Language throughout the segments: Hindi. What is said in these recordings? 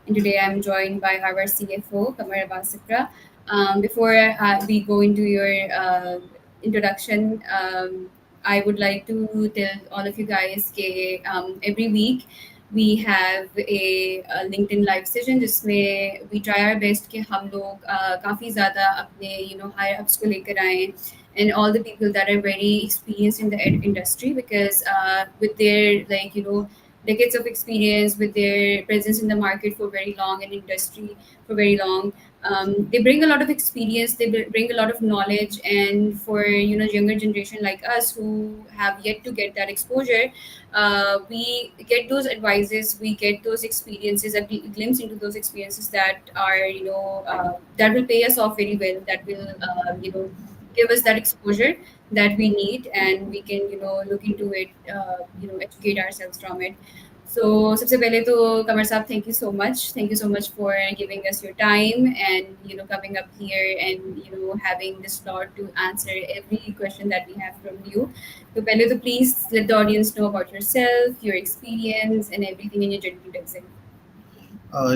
and today I'm joined by our CFO, Qamar Abbas Sipra. Before we go into your introduction, I would like to tell all of you guys that every week we have a LinkedIn live session जिसमें we try our best कि हम लोग काफ़ी ज़्यादा अपने higher ups को लेकर आएं and all the people that are very experienced in the industry because with their decades of experience, with their presence in the market for very long and industry for very long, they bring a lot of experience, they bring a lot of knowledge. And for younger generation like us who have yet to get that exposure, we get those advices, we get those experiences, a glimpse into those experiences that are that will pay us off very well, that will give us that exposure that we need, and we can look into it, educate ourselves from it. So सबसे पहले तो कमर साहब, thank you so much for giving us your time and coming up here and having this slot to answer every question that we have from you. तो पहले तो please let the audience know about yourself, your experience and everything in your journey to Exim.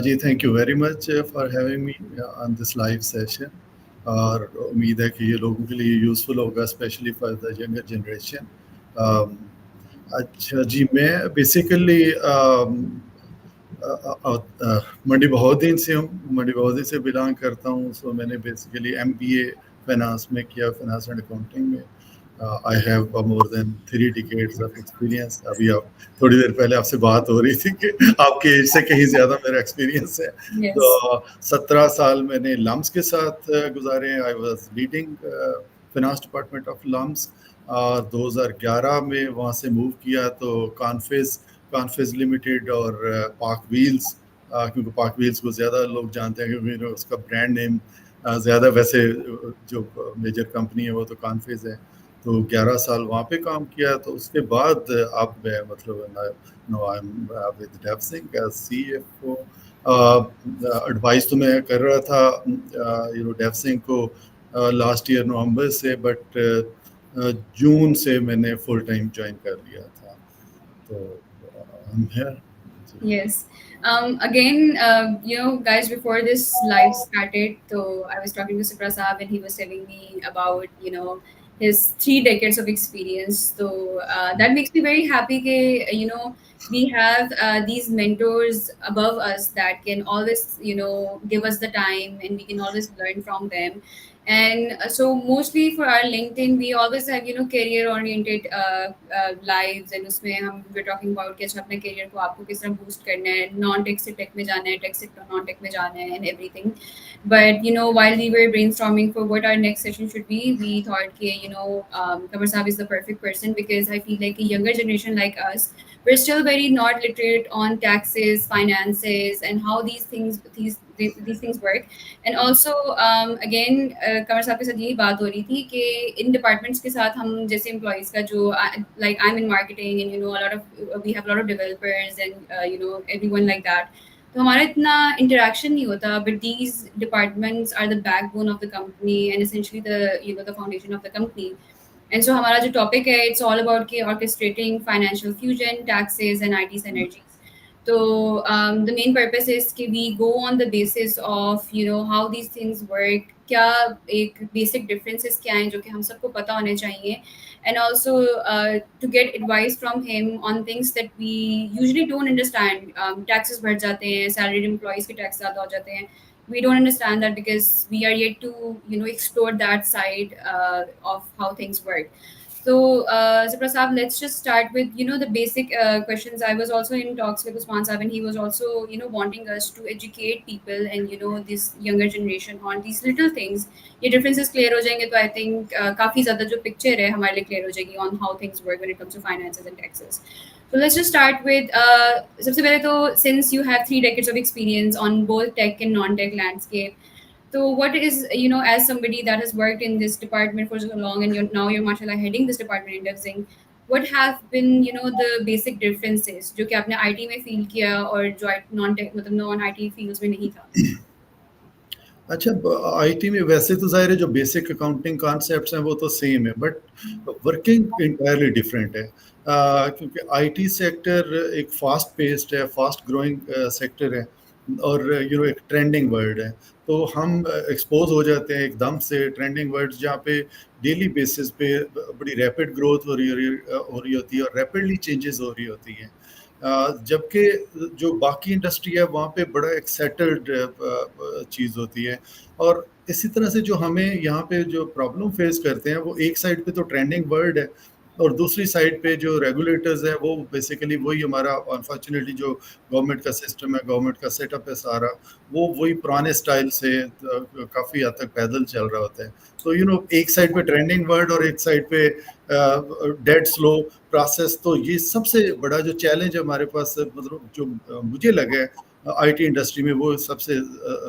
जी thank you very much for having me on this live session और उम्मीद है कि ये लोगों के लिए यूज़फुल होगा specially for the younger generation. अच्छा जी, मैं बेसिकली मंडी बहाउद्दीन से हूँ, मंडी बहाउद्दीन से बिलोंग करता हूँ। सो मैंने बेसिकली MBA फाइनेंस में किया, फाइनेंस एंड अकाउंटिंग में। I have more than 3 decades of experience. अभी आप थोड़ी देर पहले आपसे बात हो रही थी कि आपके एज से कहीं ज़्यादा मेरा एक्सपीरियंस है। Yes. तो 17 साल मैंने लम्स के साथ गुजारे। I was leading finance department of LUMS. 2011 में वहाँ से मूव किया तो कॉन्फेज लिमिटेड और पाक व्हील्स, क्योंकि पाक व्हील्स को ज़्यादा लोग जानते हैं क्योंकि उसका ब्रांड नेम ज़्यादा, वैसे जो मेजर कंपनी है वो तो कॉन्फेज है। तो 11 साल वहाँ पे काम किया। तो उसके बाद अब मैं now I am with Devsinc as CFO। Advice तो मैं कर रहा था डेव सिंह को लास्ट ईयर नवंबर से, बट जून से मैंने फुल टाइम ज्वाइन कर लिया था। तो I'm here. Yes. Again, guys, before this live started, so I was talking to Sipra Saab and he was telling me about, his 3 decades of experience. So that makes me very happy that, we have these mentors above us that can always, give us the time and we can always learn from them. And so mostly for our LinkedIn, we always have, career oriented lives, and उसमें हम we're talking about कि अच्छा अपने career को आपको किस तरह boost करना है, non tech से tech में जाना है, tech से non tech में जाना है, and everything. But while we were brainstorming for what our next session should be, we thought कि Qamar Saab is the perfect person because I feel like a younger generation like us, we're still very not literate on taxes, finances, and how these things work. And also again कमर साहब के साथ यही बात हो रही थी कि इन डिपार्टमेंट्स के साथ हम जैसे एम्प्लॉयज़ का जो like I'm in marketing and a lot of we have a lot of developers and everyone like that, तो हमारा इतना interaction नहीं होता, but these departments are the backbone of the company and essentially the foundation of the company. And so हमारा जो topic है, it's all about कि orchestrating financial fusion, taxes and IT synergies. So the main purpose is कि we go on the basis of how these things work, क्या एक basic differences क्या हैं जो कि हम सबको पता होने चाहिए, and also to get advice from him on things that we usually don't understand. Taxes बढ़ जाते हैं, salaried employees के tax ज़्यादा हो जाते हैं. We don't understand that because we are yet to explore that side of how things work. So, Zipra Saab, let's just start with the basic questions. I was also in talks with Usman Saab, and he was also wanting us to educate people and this younger generation on these little things. ये differences clear हो जाएंगे तो I think काफी ज़्यादा जो picture है हमारे लिए clear हो जाएगी on how things work when it comes to finances and taxes. So let's just start with सबसे पहले तो since you have 3 decades of experience on both tech and non-tech landscape. So what is, as somebody that has worked in this department for so long and you're mashallah heading this department in indexing, what have been, the basic differences जो कि आपने IT में feel किया और जो non-tech मतलब non-IT fields में नहीं था? अच्छा, IT में वैसे तो ज़ाहिर है जो बेसिक अकाउंटिंग कॉन्सेप्ट्स हैं वो तो सेम है, बट वर्किंग इंटायरली डिफरेंट है। क्योंकि IT सेक्टर एक फास्ट पेस्ड है, फास्ट ग्रोइंग सेक्टर है। और एक ट्रेंडिंग वर्ड है। तो हम एक्सपोज हो जाते हैं एकदम से ट्रेंडिंग वर्ड्स जहाँ पे डेली बेसिस पे बड़ी रैपिड ग्रोथ हो रही होती है और रैपिडली चेंजेस हो रही होती हैं। जबकि जो बाकी इंडस्ट्री है वहाँ पे बड़ा एक सेटल्ड चीज़ होती है। और इसी तरह से जो हमें यहाँ पे जो प्रॉब्लम फेस करते हैं वो एक साइड पे तो ट्रेंडिंग वर्ड है और दूसरी साइड पे जो रेगुलेटर्स है वो बेसिकली वही हमारा अनफॉर्चुनेटली जो गवर्नमेंट का सिस्टम है, गवर्नमेंट का सेटअप है सारा, वो वही पुराने स्टाइल से काफ़ी हद तक पैदल चल रहा होता है। तो एक साइड पे ट्रेंडिंग वर्ड और एक साइड पे डेड स्लो प्रोसेस। तो ये सबसे बड़ा जो चैलेंज है हमारे पास, मतलब जो मुझे लगा है आईटी इंडस्ट्री में, वो सबसे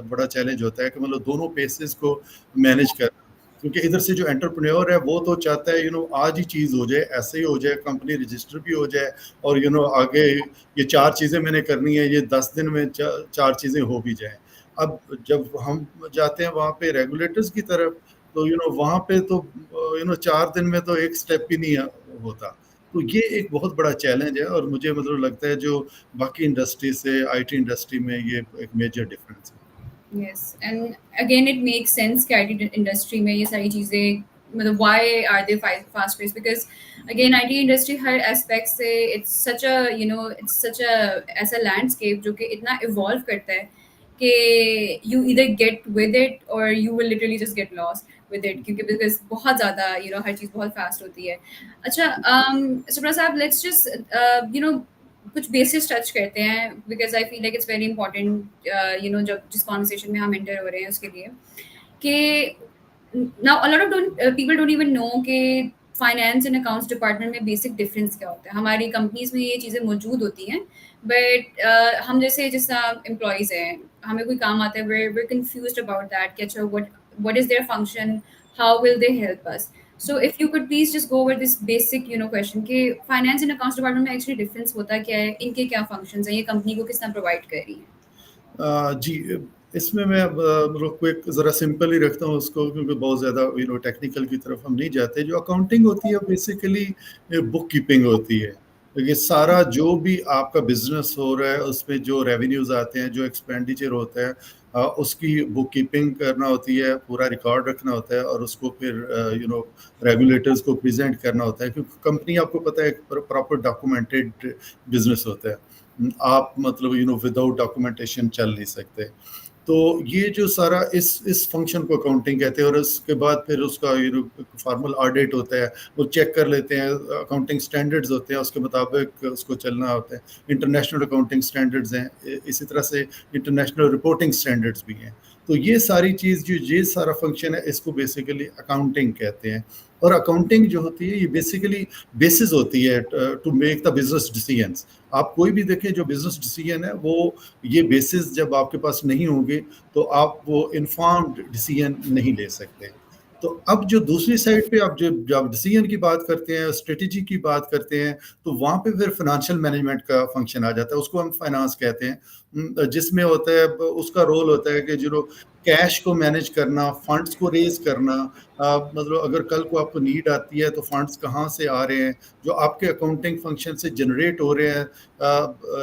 बड़ा चैलेंज होता है कि मतलब दोनों पेसेस को मैनेज करना। क्योंकि इधर से जो एंटरप्रेन्योर है वो तो चाहता है आज ही चीज़ हो जाए, ऐसे ही हो जाए, कंपनी रजिस्टर भी हो जाए और आगे ये 4 चीज़ें मैंने करनी है, ये 10 दिन में 4 चीज़ें हो भी जाएँ। अब जब हम जाते हैं वहाँ पे रेगुलेटर्स की तरफ, तो वहाँ पे तो 4 दिन में तो एक स्टेप भी नहीं होता। तो ये एक बहुत बड़ा चैलेंज है और मुझे मतलब लगता है जो बाकी इंडस्ट्री से आईटी इंडस्ट्री में ये एक मेजर डिफरेंस है। Yes, and again it makes sense कि आईटी इंडस्ट्री में ये सारी चीज़ें, मतलब why are they fast pace, because again IT industry हर एस्पेक्ट से इट्स सच अ ऐसा लैंडस्केप जो कि इतना इवॉल्व करता है कि यू इधर गेट विद इट और you will literally just get lost with it, क्योंकि बिकॉज बहुत ज़्यादा हर चीज़ बहुत फास्ट होती है। अच्छा, सुब्रा साहब, लेट्स जस्ट कुछ बेसिक्स टच करते हैं, because I feel like it's very important जब जिस कॉन्वर्सेशन में हम एंटर हो रहे हैं उसके लिए, कि now a lot of people don't even know कि फाइनेंस एंड अकाउंट्स डिपार्टमेंट में बेसिक डिफरेंस क्या होता है। हमारी कंपनीज में ये चीज़ें मौजूद होती हैं, बट हम जैसे जिस एम्प्लॉयज़ हैं, हमें कोई काम आता है, we're confused about that कि अच्छा what is their function, how will they help us. So if you could please just go over this basic question कि फाइनेंस एंड अकाउंट्स डिपार्टमेंट में एक्चुअली डिफरेंस होता क्या है, इनके क्या फंक्शंस हैं, ये कंपनी को किस तरह प्रोवाइड कर रही है। जी, इसमें मैं मतलब क्विक ज़रा सिंपल ही रखता हूँ उसको, क्योंकि बहुत ज़्यादा टेक्निकल की तरफ हम नहीं जाते। जो अकाउंटिंग होती है बेसिकली बुक कीपिंग होती है। ये सारा जो भी आपका बिजनेस हो रहा है उसमें जो रेवेन्यूज आते हैं, जो एक्सपेंडिचर होता है, उसकी बुक कीपिंग करना होती है, पूरा रिकॉर्ड रखना होता है और उसको फिर रेगुलेटर्स को प्रेजेंट करना होता है। क्योंकि कंपनी, आपको पता है, प्रॉपर डॉक्यूमेंटेड बिजनेस होता है। आप मतलब विदाउट डॉक्यूमेंटेशन चल नहीं सकते। तो ये जो सारा इस फंक्शन को अकाउंटिंग कहते हैं। और उसके बाद फिर उसका फॉर्मल ऑडिट होता है, वो चेक कर लेते हैं, अकाउंटिंग स्टैंडर्ड्स होते हैं, उसके मुताबिक उसको चलना होता है। इंटरनेशनल अकाउंटिंग स्टैंडर्ड्स हैं, इसी तरह से इंटरनेशनल रिपोर्टिंग स्टैंडर्ड्स भी हैं। तो ये सारी चीज़, जो ये सारा फंक्शन है, इसको बेसिकली अकाउंटिंग कहते हैं। और अकाउंटिंग जो होती है ये बेसिकली बेसिस होती है to make the business decisions. आप कोई भी देखें, जो बिजनेस डिसीजन है वो ये बेसिस जब आपके पास नहीं होंगे तो आप वो इन्फॉर्म्ड डिसीजन नहीं ले सकते। तो अब जो दूसरी साइड पे आप जब डिसीजन की बात करते हैं, स्ट्रेटेजी की बात करते हैं, तो वहाँ पे फिर फाइनेंशियल मैनेजमेंट का फंक्शन आ जाता है। उसको हम फाइनेंस कहते हैं। जिसमें होता है, उसका रोल होता है कि जो कैश को मैनेज करना, फंड्स को रेज करना। मतलब अगर कल को आपको नीड आती है तो फंड्स कहाँ से आ रहे हैं, जो आपके अकाउंटिंग फंक्शन से जनरेट हो रहे हैं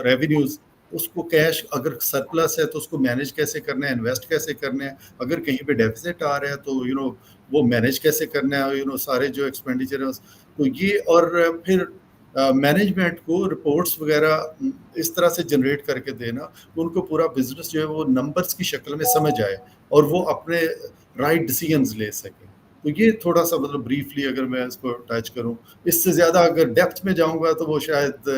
रेवेन्यूज, उसको कैश अगर सरप्लस है तो उसको मैनेज कैसे करना है, इन्वेस्ट कैसे करना है। अगर कहीं पे डेफिसिट आ रहा है तो वो मैनेज कैसे करना है, सारे जो एक्सपेंडिचर है तो ये। और फिर मैनेजमेंट को रिपोर्ट्स वगैरह इस तरह से जनरेट करके देना कि उनको पूरा बिजनेस जो है वो नंबर्स की शक्ल में समझ आए और वो अपने राइट डिसीजंस ले सकें। तो ये थोड़ा सा मतलब ब्रीफली अगर मैं इसको टच करूं। इससे ज़्यादा अगर डेप्थ में जाऊंगा तो वो शायद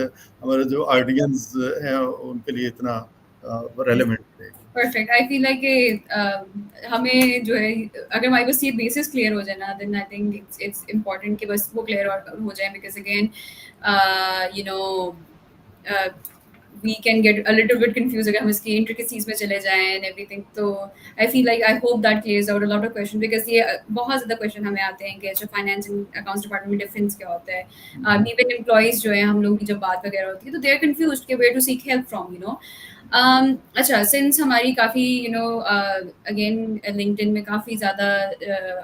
हमारे जो ऑडियंस हैं उनके लिए इतना रेलेवेंट रहेगा। परफेक्ट, आई फील लाइक हमें जो है, अगर हमारे पास ये बेसिस क्लियर हो जाए ना, then I think it's important कि बस वो क्लियर हो जाए, because again you know we can get a little bit confused अगर हम इसकी intricacies में चले जाएं and everything. तो I feel like I hope that clears out a lot of questions, because ये बहुत ज़्यादा question हमें आते हैं कि अच्छा फाइनेंस एंड अकाउंट्स डिपार्टमेंट में डिफरेंस क्या होता है। इवन एम्प्लॉयज़ जो है, हम लोगों की जब बात वगैरह होती है तो दे आर confused कि where to seek help from. अच्छा, सिंस हमारी काफ़ी अगेन लिंक्डइन में काफ़ी ज़्यादा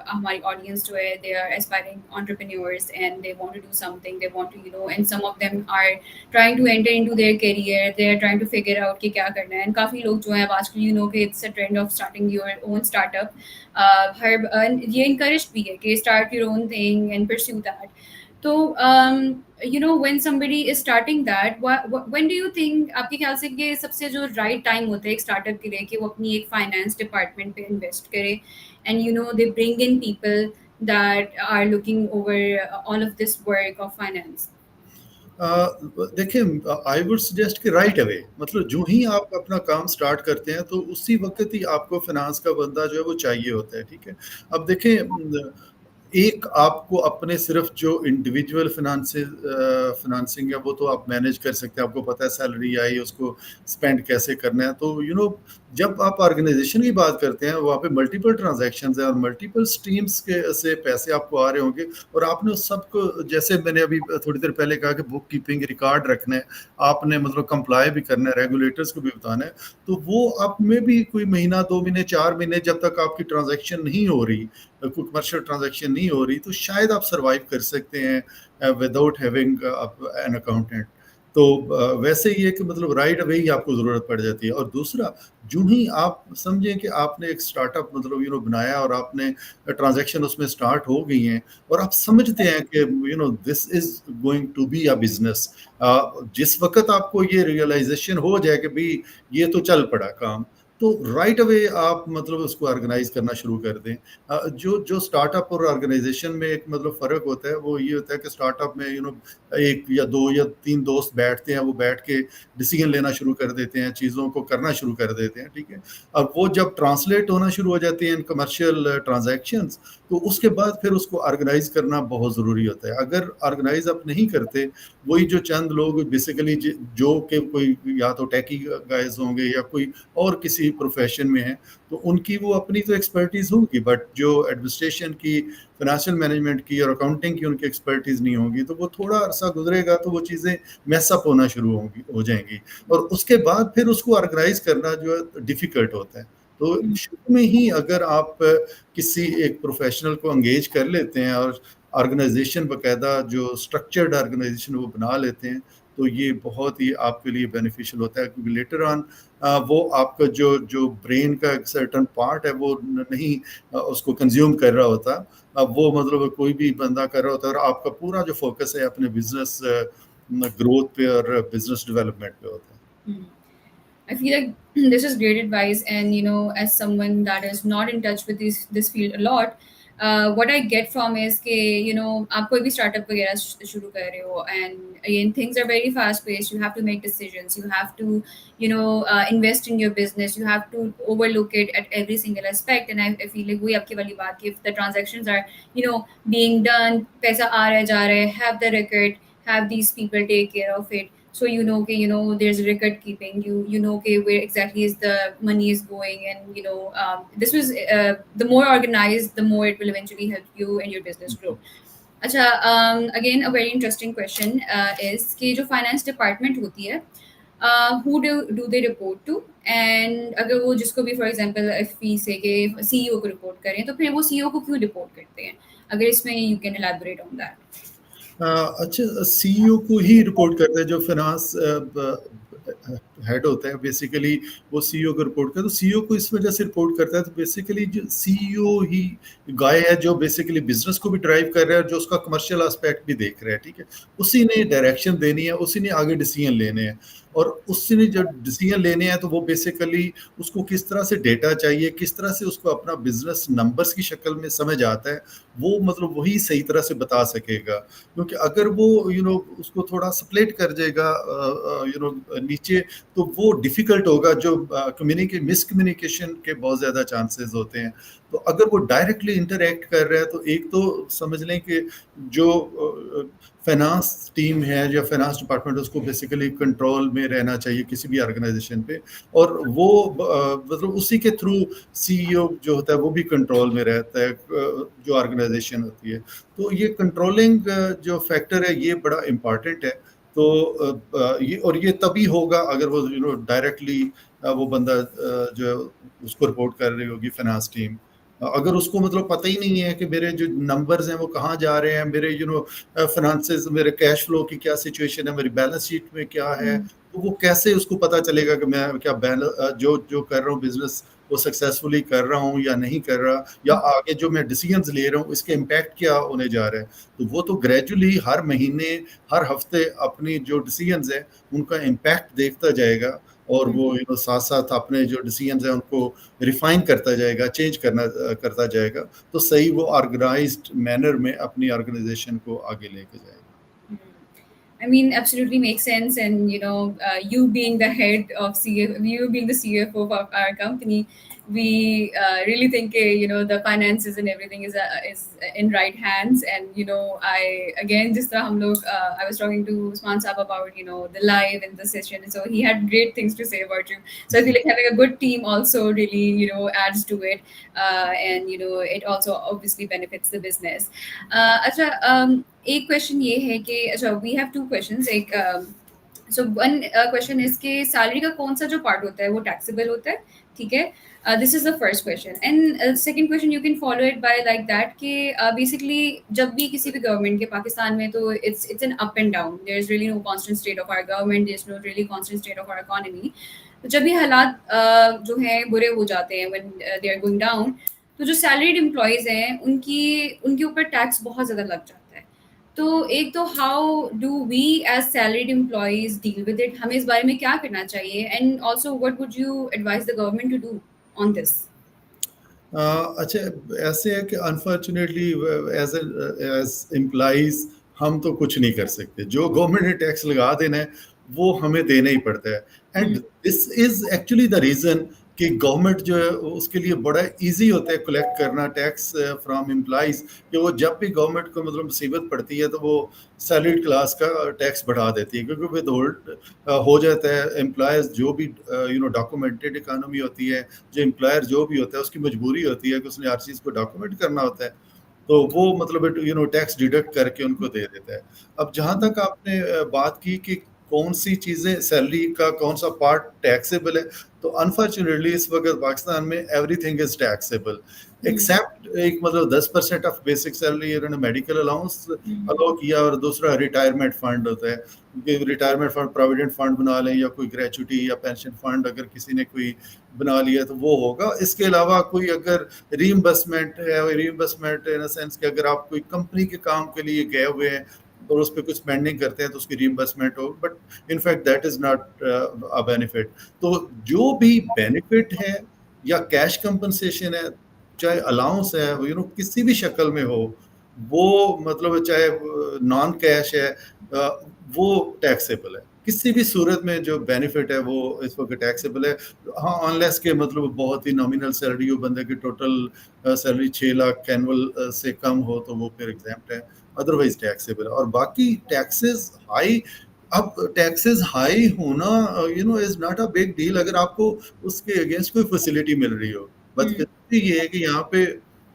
हमारी ऑडियंस जो है they are aspiring entrepreneurs and they want to do something, they want to and some of them are trying to enter into their career, they are trying to figure out कि क्या करना है। एंड काफ़ी लोग जो हैं अब आजकल कि it's a trend of starting your own startup. ये इनकरेज भी है कि start your own thing and pursue that. तो when somebody is starting that, when do you think, आपके ख्याल से कि सबसे जो राइट टाइम होता है एक स्टार्टअप के लिए कि वो अपनी एक फाइनेंस डिपार्टमेंट पे इन्वेस्ट करे and they bring in people that are looking over all of this work of finance? देखिए, आई वुड सजेस्ट कि राइट अवे, मतलब जो ही आप अपना काम स्टार्ट करते हैं तो उसी वक्त ही आपको फाइनेंस का बंदा जो है वो चाहिए होता है, ठीक है। अब देखें, एक आपको अपने सिर्फ जो इंडिविजुअल फाइनेंसिंग है वो तो आप मैनेज कर सकते हैं, आपको पता है सैलरी आई उसको स्पेंड कैसे करना है। तो जब आप ऑर्गेनाइजेशन की बात करते हैं वहाँ पे मल्टीपल ट्रांजैक्शंस हैं और मल्टीपल स्ट्रीम्स के से पैसे आपको आ रहे होंगे, और आपने उस सबको, जैसे मैंने अभी थोड़ी देर पहले कहा कि बुक कीपिंग रिकॉर्ड रखना है, आपने मतलब कंप्लाई भी करना है, रेगुलेटर्स को भी बताना है। तो वो आप में भी कोई महीना 2 महीने 4 महीने जब तक आपकी ट्रांजैक्शन नहीं हो रही, कोई कमर्शियल ट्रांजैक्शन नहीं हो रही, तो शायद आप सरवाइव कर सकते हैं विदाउट हैविंग एन अकाउंटेंट। तो वैसे ही है कि मतलब राइट अवे ही आपको ज़रूरत पड़ जाती है। और दूसरा, जो ही आप समझें कि आपने एक स्टार्टअप मतलब बनाया और आपने ट्रांजैक्शन उसमें स्टार्ट हो गई हैं और आप समझते हैं कि this is going to be a business, जिस वक्त आपको ये रियलाइजेशन हो जाए कि भाई ये तो चल पड़ा काम, तो राइट अवे आप मतलब उसको ऑर्गेनाइज करना शुरू कर दें। जो जो स्टार्टअप और ऑर्गेनाइजेशन में एक मतलब फ़र्क होता है वो ये होता है कि स्टार्टअप में एक या दो या तीन दोस्त बैठते हैं, वो बैठ के डिसीजन लेना शुरू कर देते हैं, चीज़ों को करना शुरू कर देते हैं, ठीक है। अब वो जब ट्रांसलेट होना शुरू हो जाती हैं इन कमर्शियल ट्रांजैक्शंस, तो उसके बाद फिर उसको ऑर्गेनाइज करना बहुत ज़रूरी होता है। अगर ऑर्गेनाइज आप नहीं करते, वही जो चंद लोग बेसिकली जो कि कोई या तो टेकी गाइज होंगे या कोई और किसी प्रोफेशन में हैं, तो उनकी वो अपनी तो एक्सपर्टीज़ होगी, बट जो एडमिनिस्ट्रेशन की, फाइनेंशियल मैनेजमेंट की और अकाउंटिंग की उनकी एक्सपर्टीज़ नहीं होगी, तो वो थोड़ा अरसा गुजरेगा तो वो चीज़ें मैसअप होना शुरू होंगी, हो जाएंगी, और उसके बाद फिर उसको ऑर्गेनाइज करना जो है डिफ़िकल्ट होता है। तो शुरू में ही अगर आप किसी एक प्रोफेशनल को एंगेज कर लेते हैं और ऑर्गेनाइजेशन बाकायदा जो स्ट्रक्चर्ड ऑर्गेनाइजेशन वो बना लेते हैं, तो ये बहुत ही आपके लिए बेनिफिशियल होता है, क्योंकि लेटर ऑन वो आपका जो जो ब्रेन का एक सर्टन पार्ट है वो नहीं उसको कंज्यूम कर रहा होता। अब वो मतलब कोई भी बंदा कर रहा होता है और आपका पूरा जो फोकस है अपने बिजनेस ग्रोथ पे और बिजनेस डेवलपमेंट पे होता है। Hmm. I feel like this is great advice, and as someone that is not in touch with this field a lot, what I get from is कि आप कोई भी startup वगैरह शुरू कर रहे हो, and again things are very fast paced. You have to make decisions. You have to invest in your business. You have to overlook it at every single aspect. And I feel like वही आपकी वाली बात कि if the transactions are being done, पैसा आ रहा है जा रहा है, have the record, have these people take care of it, so okay, there's record keeping, okay, where exactly is the money is going, and this was the more organized, the more it will eventually help you and your business grow. अच्छा, again a very interesting question is कि जो finance department होती है, who do they report to, and अगर वो जिसको भी for example if we say कि CEO को report करें, तो फिर वो CEO को क्यों report करते हैं? अगर इसमें you can elaborate on that. अच्छा, सीईओ को ही रिपोर्ट करता है जो फाइनेंस हेड होता है, बेसिकली वो सीईओ को रिपोर्ट करता है। तो सीईओ को इस वजह से रिपोर्ट करता है, तो बेसिकली जो सीईओ ही गाय है जो बेसिकली बिजनेस को भी ड्राइव कर रहा है और जो उसका कमर्शियल एस्पेक्ट भी देख रहा है, ठीक है। उसी ने डायरेक्शन देनी है, उसी ने आगे डिसीजन लेने हैं, और उसी ने जब डिसीजन लेने हैं तो वो बेसिकली उसको किस तरह से डेटा चाहिए, किस तरह से उसको अपना बिजनेस नंबर्स की शक्ल में समझ आता है, वो मतलब वही सही तरह से बता सकेगा। क्योंकि अगर वो उसको थोड़ा स्प्लिट कर देगा नीचे, तो वो डिफिकल्ट होगा, जो मिसकम्युनिकेशन के बहुत ज़्यादा चांसेस होते हैं। तो अगर वो डायरेक्टली इंटरेक्ट कर रहा है तो एक तो समझ लें कि जो फाइनेंस टीम है या फाइनेंस डिपार्टमेंट, उसको बेसिकली कंट्रोल में रहना चाहिए किसी भी ऑर्गेनाइजेशन पे, और वो मतलब उसी के थ्रू सीईओ जो होता है वो भी कंट्रोल में रहता है, जो ऑर्गेनाइजेशन होती है। तो ये कंट्रोलिंग जो फैक्टर है ये बड़ा इम्पॉर्टेंट है। तो ये और ये तभी होगा अगर वो डायरेक्टली वो बंदा जो है उसको रिपोर्ट कर रही होगी फाइनेंस टीम। अगर उसको मतलब पता ही नहीं है कि मेरे जो नंबर्स हैं वो कहाँ जा रहे हैं, मेरे फाइनेंसेस, मेरे कैश फ्लो की क्या सिचुएशन है, मेरी बैलेंस शीट में क्या है, हम्म, तो वो कैसे उसको पता चलेगा कि मैं क्या जो जो कर रहा हूँ बिजनेस वो सक्सेसफुली कर रहा हूँ या नहीं कर रहा, या आगे जो मैं डिसीजंस ले रहा हूँ इसके इम्पैक्ट क्या होने जा रहे हैं। तो वो तो ग्रेजुअली हर महीने, हर हफ्ते अपनी जो डिसीजंस हैं उनका इम्पैक्ट देखता जाएगा, और वो हम्म, साथ साथ अपने जो डिसीजंस हैं उनको रिफाइन करता जाएगा, चेंज करता जाएगा, तो सही वो ऑर्गेनाइज्ड मैनर में अपनी ऑर्गेनाइजेशन को आगे लेके जाएगा। हम्म। I mean, absolutely makes sense. And you being the head of you being the CFO of our company, we really think the finances and everything is in right hands. And I again just I was talking to Usman Saab about the live and the session, and so he had great things to say about you. So I feel ji. like having a good team also really adds to it, and it also obviously benefits the business. अच्छा, एक क्वेश्चन ये है कि अच्छा वी हैव टू क्वेश्चंस। एक सो वन क्वेश्चन इज कि सैलरी का कौन सा जो पार्ट होता है वो टैक्सेबल होता है, ठीक है? This is the first question. And second question you can follow it by like that कि बेसिकली जब भी किसी भी गवर्नमेंट के पाकिस्तान में, तो it's an up and down, there is really no constant state of our government, there is no really constant state of our economy. तो जब भी हालात जो हैं बुरे हो जाते हैं, when they are going down, तो जो सैलरीड एम्प्लॉयज हैं उनकी उनके ऊपर टैक्स बहुत ज़्यादा लग जाता है। तो एक तो how do we as salaried employees deal with it, हमें इस बारे में क्या करना चाहिए, and also what would you advise the government to do on this? अच्छा, ऐसे है कि अनफॉर्चुनेटली एज एज एम्प्लॉइज हम तो कुछ नहीं कर सकते, जो गवर्नमेंट ने टैक्स लगा देना है वो हमें देना ही पड़ता है। And this is actually the reason कि गवर्नमेंट जो है उसके लिए बड़ा इजी होता है कलेक्ट करना टैक्स फ्रॉम एम्प्लॉइज, कि वो जब भी गवर्नमेंट को मतलब मुसीबत पड़ती है तो वो सैलरीड क्लास का टैक्स बढ़ा देती है, क्योंकि विद होल्ड हो जाता है। एम्प्लॉयज जो भी डॉक्यूमेंटेड इकानमी होती है, जो एम्प्लॉयर जो भी होता है उसकी मजबूरी होती है कि उसने हर चीज़ को डॉक्यूमेंट करना होता है, तो वो मतलब टैक्स डिडक्ट करके उनको दे देता है। अब जहाँ तक आपने बात की कि कौन सी चीज़ें सैलरी का कौन सा पार्ट टैक्सेबल है, तो अनफॉर्चुनेटली इस वक्त पाकिस्तान में एवरीथिंग इज टैक्सेबल एक्सेप्ट एक मतलब 10% ऑफ बेसिक सैलरी इन्होंने मेडिकल अलाउंस अलाउ किया, और दूसरा रिटायरमेंट फंड होता है कि रिटायरमेंट फंड, प्रोविडेंट फंड बना लें, या कोई ग्रेचुटी या पेंशन फंड अगर किसी ने कोई बना लिया तो वो होगा। इसके अलावा कोई अगर रीइंबर्समेंट है, रीइंबर्समेंट इन सेंस कि अगर आप कोई कंपनी के काम के लिए गए हुए हैं और उस पर कुछ स्पेंडिंग करते हैं तो उसकी रीइंबर्समेंट हो, but in fact that is not a benefit. तो जो भी बेनिफिट है या कैश कंपनसेशन है, चाहे अलाउंस है, किसी भी शक्ल में हो, वो मतलब चाहे नॉन कैश है, वो टैक्सेबल है। किसी भी सूरत में जो बेनिफिट है वो इस वक्त टैक्सेबल है। हाँ, अनलेस के मतलब बहुत ही नॉमिनल सैलरी हो, बंदे की टोटल सैलरी 6 लाख एनुअल से कम हो तो वो फिर एग्जाम्प्ट है, अदरवाइज टैक्सेबल है। और बाकी टैक्सेस हाई, अब टैक्सेस हाई होना is not a big deal अगर आपको उसके अगेंस्ट कोई फैसिलिटी मिल रही हो। बदकिस्मती ये है कि यहाँ पे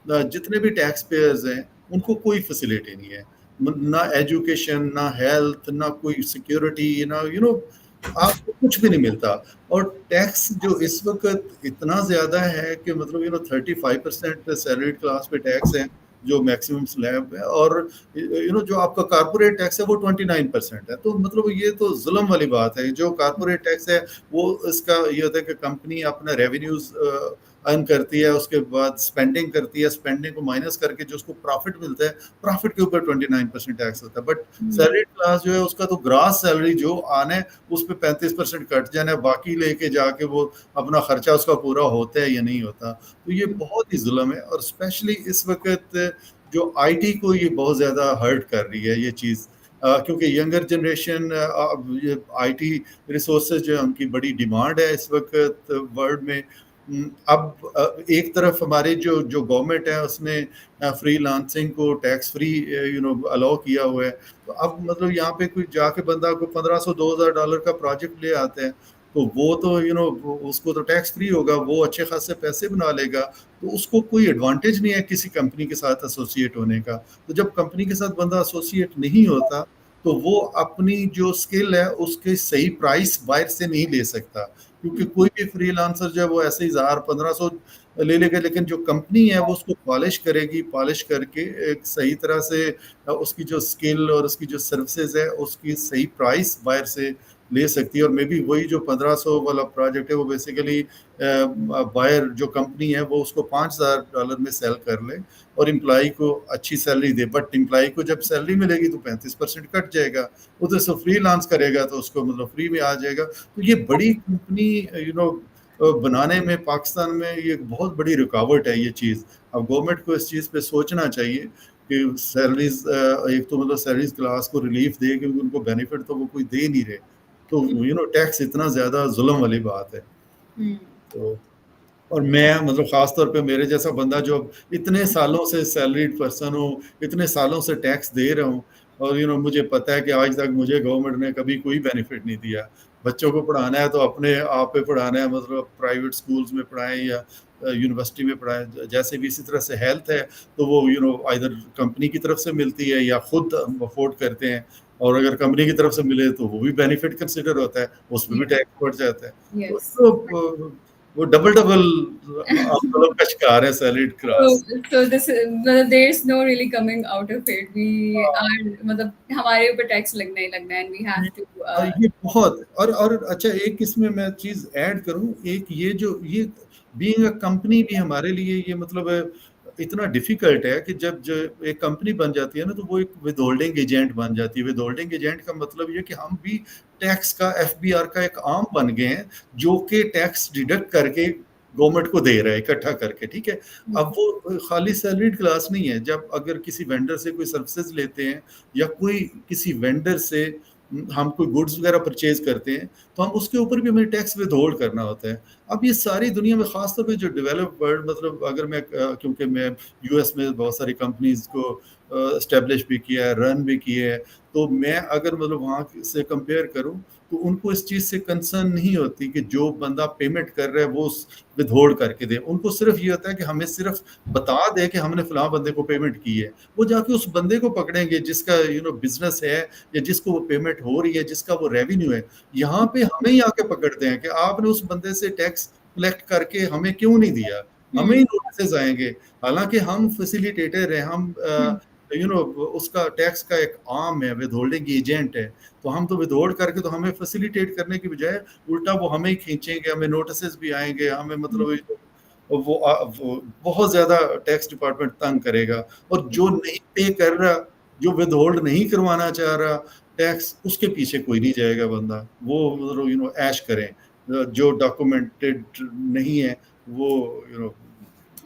जितने भी टैक्स पेयर्स हैं उनको कोई फैसिलिटी नहीं है, ना एजुकेशन, ना हेल्थ, ना कोई सिक्योरिटी, ना आपको कुछ भी नहीं मिलता। और टैक्स जो इस वक्त इतना ज्यादा है कि मतलब 35% सैलरीड क्लास पे टैक्स है जो मैक्सिमम स्लैब है, और जो आपका कारपोरेट टैक्स है वो 29% है। तो मतलब ये तो जुल्म वाली बात है। जो कारपोरेट टैक्स है वो इसका ये होता है कि कंपनी अपना रेवेन्यूज अर्न करती है, उसके बाद स्पेंडिंग करती है, स्पेंडिंग को माइनस करके जो उसको प्रॉफिट मिलता है, प्रॉफिट के ऊपर 29% टैक्स होता है। बट सैलरी क्लास जो है उसका तो ग्रास सैलरी जो आना है उस पर 35% कट जाना है, बाकी लेके जाके वो अपना खर्चा उसका पूरा होता है या नहीं होता। तो ये बहुत ही जुल्म है, और स्पेशली इस वक्त जो आईटी को ये बहुत ज़्यादा हर्ट कर रही है ये चीज़, क्योंकि यंगर जनरेशन, ये आईटी रिसोर्सेज जो है उनकी बड़ी डिमांड है इस वक्त वर्ल्ड में। अब एक तरफ हमारे जो जो गवर्नमेंट है उसने फ्रीलांसिंग को टैक्स फ्री अलाउ किया हुआ है। तो अब मतलब यहाँ पे कोई जाके बंदा को 1500-2000 डॉलर का प्रोजेक्ट ले आते हैं, तो वो तो उसको तो टैक्स फ्री होगा, वो अच्छे खासे पैसे बना लेगा। तो उसको कोई एडवांटेज नहीं है किसी कंपनी के साथ एसोसिएट होने का। तो जब कंपनी के साथ बंदा एसोसिएट नहीं होता तो वो अपनी जो स्किल है उसके सही प्राइस बाहर से नहीं ले सकता, क्योंकि कोई भी फ्रीलांसर जो है वो ऐसे ही 1000-1500 ले लेगा, लेकिन जो कंपनी है वो उसको पॉलिश करेगी, पॉलिश करके एक सही तरह से उसकी जो स्किल और उसकी जो सर्विसेज है उसकी सही प्राइस बाहर से ले सकती है। और मे बी वही जो 1500 वाला प्रोजेक्ट है वो बेसिकली बायर जो कंपनी है वो उसको $5000 में सेल कर ले और एम्प्लॉय को अच्छी सैलरी दे, बट एम्प्लॉय को जब सैलरी मिलेगी तो 35% कट जाएगा, उधर से फ्रीलांस करेगा तो उसको मतलब फ्री में आ जाएगा। तो ये बड़ी कंपनी बनाने में पाकिस्तान में ये बहुत बड़ी रुकावट है ये चीज़। अब गवर्नमेंट को इस चीज़ पे सोचना चाहिए कि सैलरीज, एक तो मतलब सैलरीज क्लास को रिलीफ दे, क्योंकि उनको बेनिफिट तो वो कोई दे नहीं रहे। तो टैक्स इतना ज़्यादा जुल्म वाली बात है। Hmm. तो और मैं मतलब ख़ास तौर पे मेरे जैसा बंदा जो इतने सालों से सैलरीड पर्सन हूँ, इतने सालों से टैक्स दे रहा हूँ, और मुझे पता है कि आज तक मुझे गवर्नमेंट ने कभी कोई बेनिफिट नहीं दिया। बच्चों को पढ़ाना है तो अपने आप पे पढ़ाना है, मतलब प्राइवेट स्कूल्स में पढ़ाएँ या यूनिवर्सिटी में पढ़ाएँ। जैसे भी इसी तरह से हेल्थ है तो वो आइदर कंपनी की तरफ से मिलती है या खुद हम अफ़ोर्ड करते हैं, और अगर कंपनी की तरफ से मिले तो वो भी बेनिफिट कंसिडर होता है, उसपे भी Yeah. टैक्स बढ़ जाता है। तो Yes. वो डबल डबल आप मतलब का शिकार है salaried So, class. so this मतलब there's no really coming out of it. We हाँ, are मतलब हमारे ऊपर टैक्स लगना ही लगना है and we ये have to ये बहुत, और अच्छा एक इसमें मैं चीज़ ऐड करूँ, एक ये बीइंग अ कंपनी भी हमारे लिए ये मतलब इतना डिफ़िकल्ट है कि जब जो एक कंपनी बन जाती है ना तो वो एक विथहोल्डिंग एजेंट बन जाती है। विथहोल्डिंग एजेंट का मतलब ये कि हम भी टैक्स का, एफबीआर का एक आर्म बन गए हैं, जो कि टैक्स डिडक्ट करके गवर्नमेंट को दे रहा है इकट्ठा करके, ठीक है? अब वो खाली सैलरीड क्लास नहीं है। जब अगर किसी वेंडर से कोई सर्विसेज़ लेते हैं या कोई किसी वेंडर से हम कोई गुड्स वगैरह परचेज करते हैं, तो हम उसके ऊपर भी हमें टैक्स विथहोल्ड करना होता है। अब ये सारी दुनिया में खासतौर पे जो डेवलप वर्ल्ड, मतलब अगर मैं क्योंकि मैं यूएस में बहुत सारी कंपनीज को एस्टेब्लिश भी किया है, रन भी किए है, तो मैं अगर मतलब वहाँ से कंपेयर करूँ तो उनको इस चीज़ से कंसर्न नहीं होती कि जो बंदा पेमेंट कर रहा है वो विथहोल्ड करके दे। उनको सिर्फ ये होता है कि हमें सिर्फ बता दे कि हमने फलां बंदे को पेमेंट की है। वो जाके उस बंदे को पकड़ेंगे जिसका बिजनेस है या जिसको वो पेमेंट हो रही है, जिसका वो रेवेन्यू है। यहाँ पे हमें ही आके पकड़ते हैं कि आपने उस बंदे से टैक्स कलेक्ट करके हमें क्यों नहीं दिया, हमें ही नोटिस आएंगे। हालांकि हम फैसिलिटेटर हैं, हम उसका टैक्स का एक आर्म है, विद होल्डिंग एजेंट है, तो हम तो विदहोल्ड करके तो हमें फैसिलिटेट करने की बजाय उल्टा वो हमें ही खींचेंगे, हमें नोटिस भी आएंगे, हमें मतलब वो बहुत ज्यादा टैक्स डिपार्टमेंट तंग करेगा। और जो नहीं पे कर रहा, जो विदहोल्ड नहीं करवाना चाह रहा टैक्स, उसके पीछे कोई नहीं जाएगा बंदा, वो मतलब ऐश करें। जो डॉक्यूमेंटेड नहीं है वो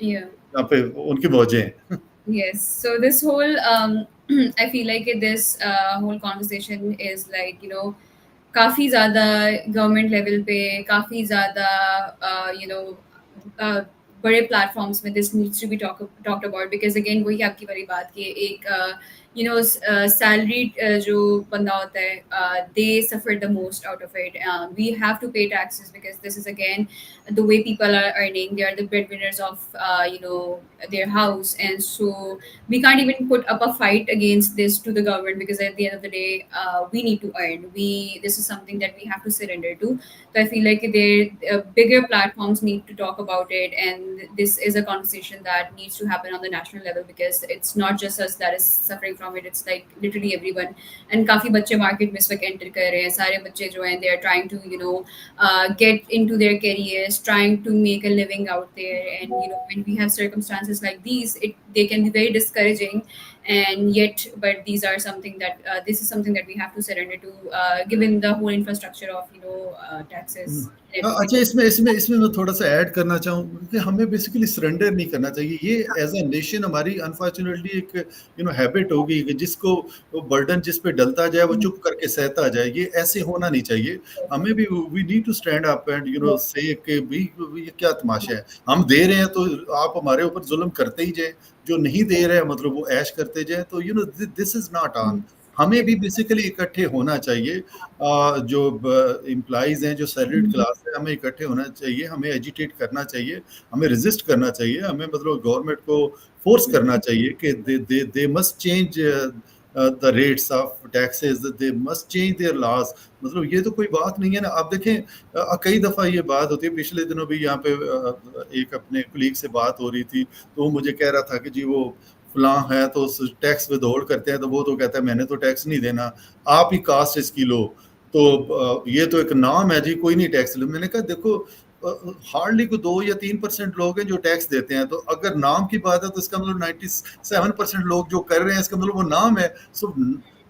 yeah. यहाँ पे उनकी मौजें हैं। Yes. So this whole I feel like this whole conversation is like काफ़ी ज़्यादा गवर्नमेंट लेवल पे काफ़ी ज़्यादा uh, बड़े प्लेटफॉर्म्स में this needs to be talked about because again वही आपकी वाली बात कि एक सैलरीड जो बंदा होता है they suffer the most out of it we have to pay taxes because this is again the way people are earning. They are the breadwinners of their house, and so we can't even put up a fight against this to the government because at the end of the day we need to earn. We This is something that we have to surrender to. So I feel like there bigger platforms need to talk about it, and this is a conversation that needs to happen on the national level because it's not just us that is suffering from it. It's like literally everyone. And काफी बच्चे मार्केट में इस वक्त एंटर कर रहे हैं, सारे बच्चे जो हैं they are trying to get into their careers, trying to make a living out there. And when we have circumstances like these, they can be very discouraging. And yet, but these are something that this is something that we have to surrender to, given the whole infrastructure of taxes and everything. अच्छा, इसमें इसमें इसमें मैं थोड़ा-सा ऐड करना चाहूँ कि हमें बेसिकली सरेंडर नहीं करना चाहिए। ये एज़ अ नेशन हमारी अनफॉर्चुनेटली एक हैबिट हो गई कि जिसको वो बर्डन जिस पे डलता जाए वो चुप करके सहता जाए। ये ऐसे होना नहीं चाहिए। हमें भी we need to stand up and say कि भई ये क्या तमाशा है। हम दे रहे हैं तो आप हमारे ऊपर ज़ुल्म करते ही जाएँ, जो नहीं दे रहे हैं मतलब वो ऐश करते जाएँ, तो दिस इज़ नॉट ऑन। हमें भी बेसिकली इकट्ठे होना चाहिए। जो एम्प्लॉइज़ हैं, जो सैलरीड क्लास है, हमें इकट्ठे होना चाहिए, हमें एजिटेट करना चाहिए, हमें रेज़िस्ट करना चाहिए, हमें मतलब गवर्नमेंट को फ़ोर्स करना चाहिए कि they must change the rates of taxes, they must change their laws. मतलब ये तो कोई बात नहीं है ना। आप देखें कई दफ़ा ये बात होती है, पिछले दिनों भी यहाँ पे एक अपने कुलीग से बात हो रही थी, तो वो मुझे कह रहा था कि जी वो फलां है तो उस टैक्स विद होल्ड करते हैं, तो वो तो कहता है मैंने तो टैक्स नहीं देना, आप ही कास्ट इसकी लो। तो ये तो एक नाम है जी, कोई नहीं टैक्स लो। मैंने कहा देखो हार्डली को 2 या 3% लोग हैं जो टैक्स देते हैं, तो अगर नाम की बात है तो इसका मतलब 97% लोग जो कर रहे हैं, इसका मतलब वो नाम है। So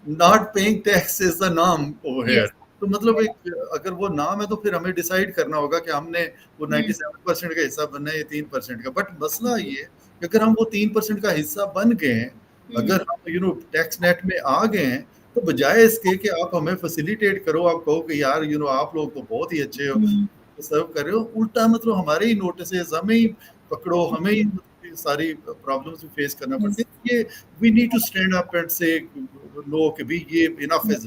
not paying tax is the नाम ओवर हियर। Yes. तो मतलब एक अगर वो नाम है तो फिर हमें डिसाइड करना होगा कि हमने वो Hmm. 97% का हिस्सा बनना है या 3% का। बट मसला ये है कि अगर हम वो 3% का हिस्सा बन गए हैं, Hmm. अगर हम टैक्स नेट में आ गए हैं, तो बजाय इसके कि आप हमें फैसिलिटेट करो, आप कहो कि यार आप लोग तो बहुत ही अच्छे हो, Hmm. सर्व कर रहे हो, उल्टा मतलब हमारे ही नोटिस हमें ही पकड़ो, हमें ही मतलब ये सारी प्रॉब्लम्स भी फेस करना पड़ती Yes. है। ये we need to stand up and से नो कि भी ये इनफ Hmm. इज।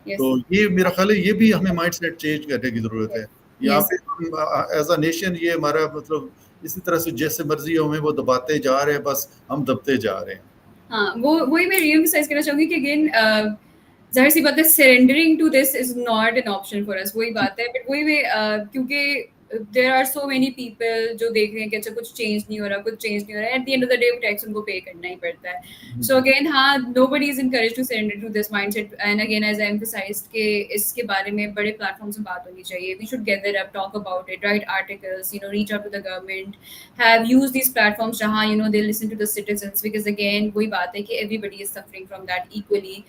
तो Yes. ये मेरा ख्याल है ये भी हमें माइंडसेट चेंज करने की जरूरत Yes. है। यहाँ Yes. पे हम एज अ नेशन ये हमारा मतलब इसी तरह से जैसे मर्जी हमें वो दबाते जा रहे हैं, बस हम दबते जा रहे हैं। हाँ, वो वही मैं रीएम्फसाइज करना चाहूंगी कि अगेन ज़ाहिर सी बात है, surrendering to this is not an option for us, वही बात है। बट वही वे क्योंकि there are so many people जो देख रहे हैं कि अच्छा कुछ चेंज नहीं हो रहा, कुछ चेंज नहीं हो रहा है, at the end of the day tax उनको पे करना ही पड़ता है। सो अगेन हाँ, nobody is encourage to surrender to this mindset, and again as I emphasized कि इसके बारे में बड़े प्लेटफॉर्म्स में बात होनी चाहिए। We should gather up, talk about it, write articles, reach out to the government, have used these platforms जहाँ they listen to the citizens, because again वही बात है कि everybody is suffering from that equally.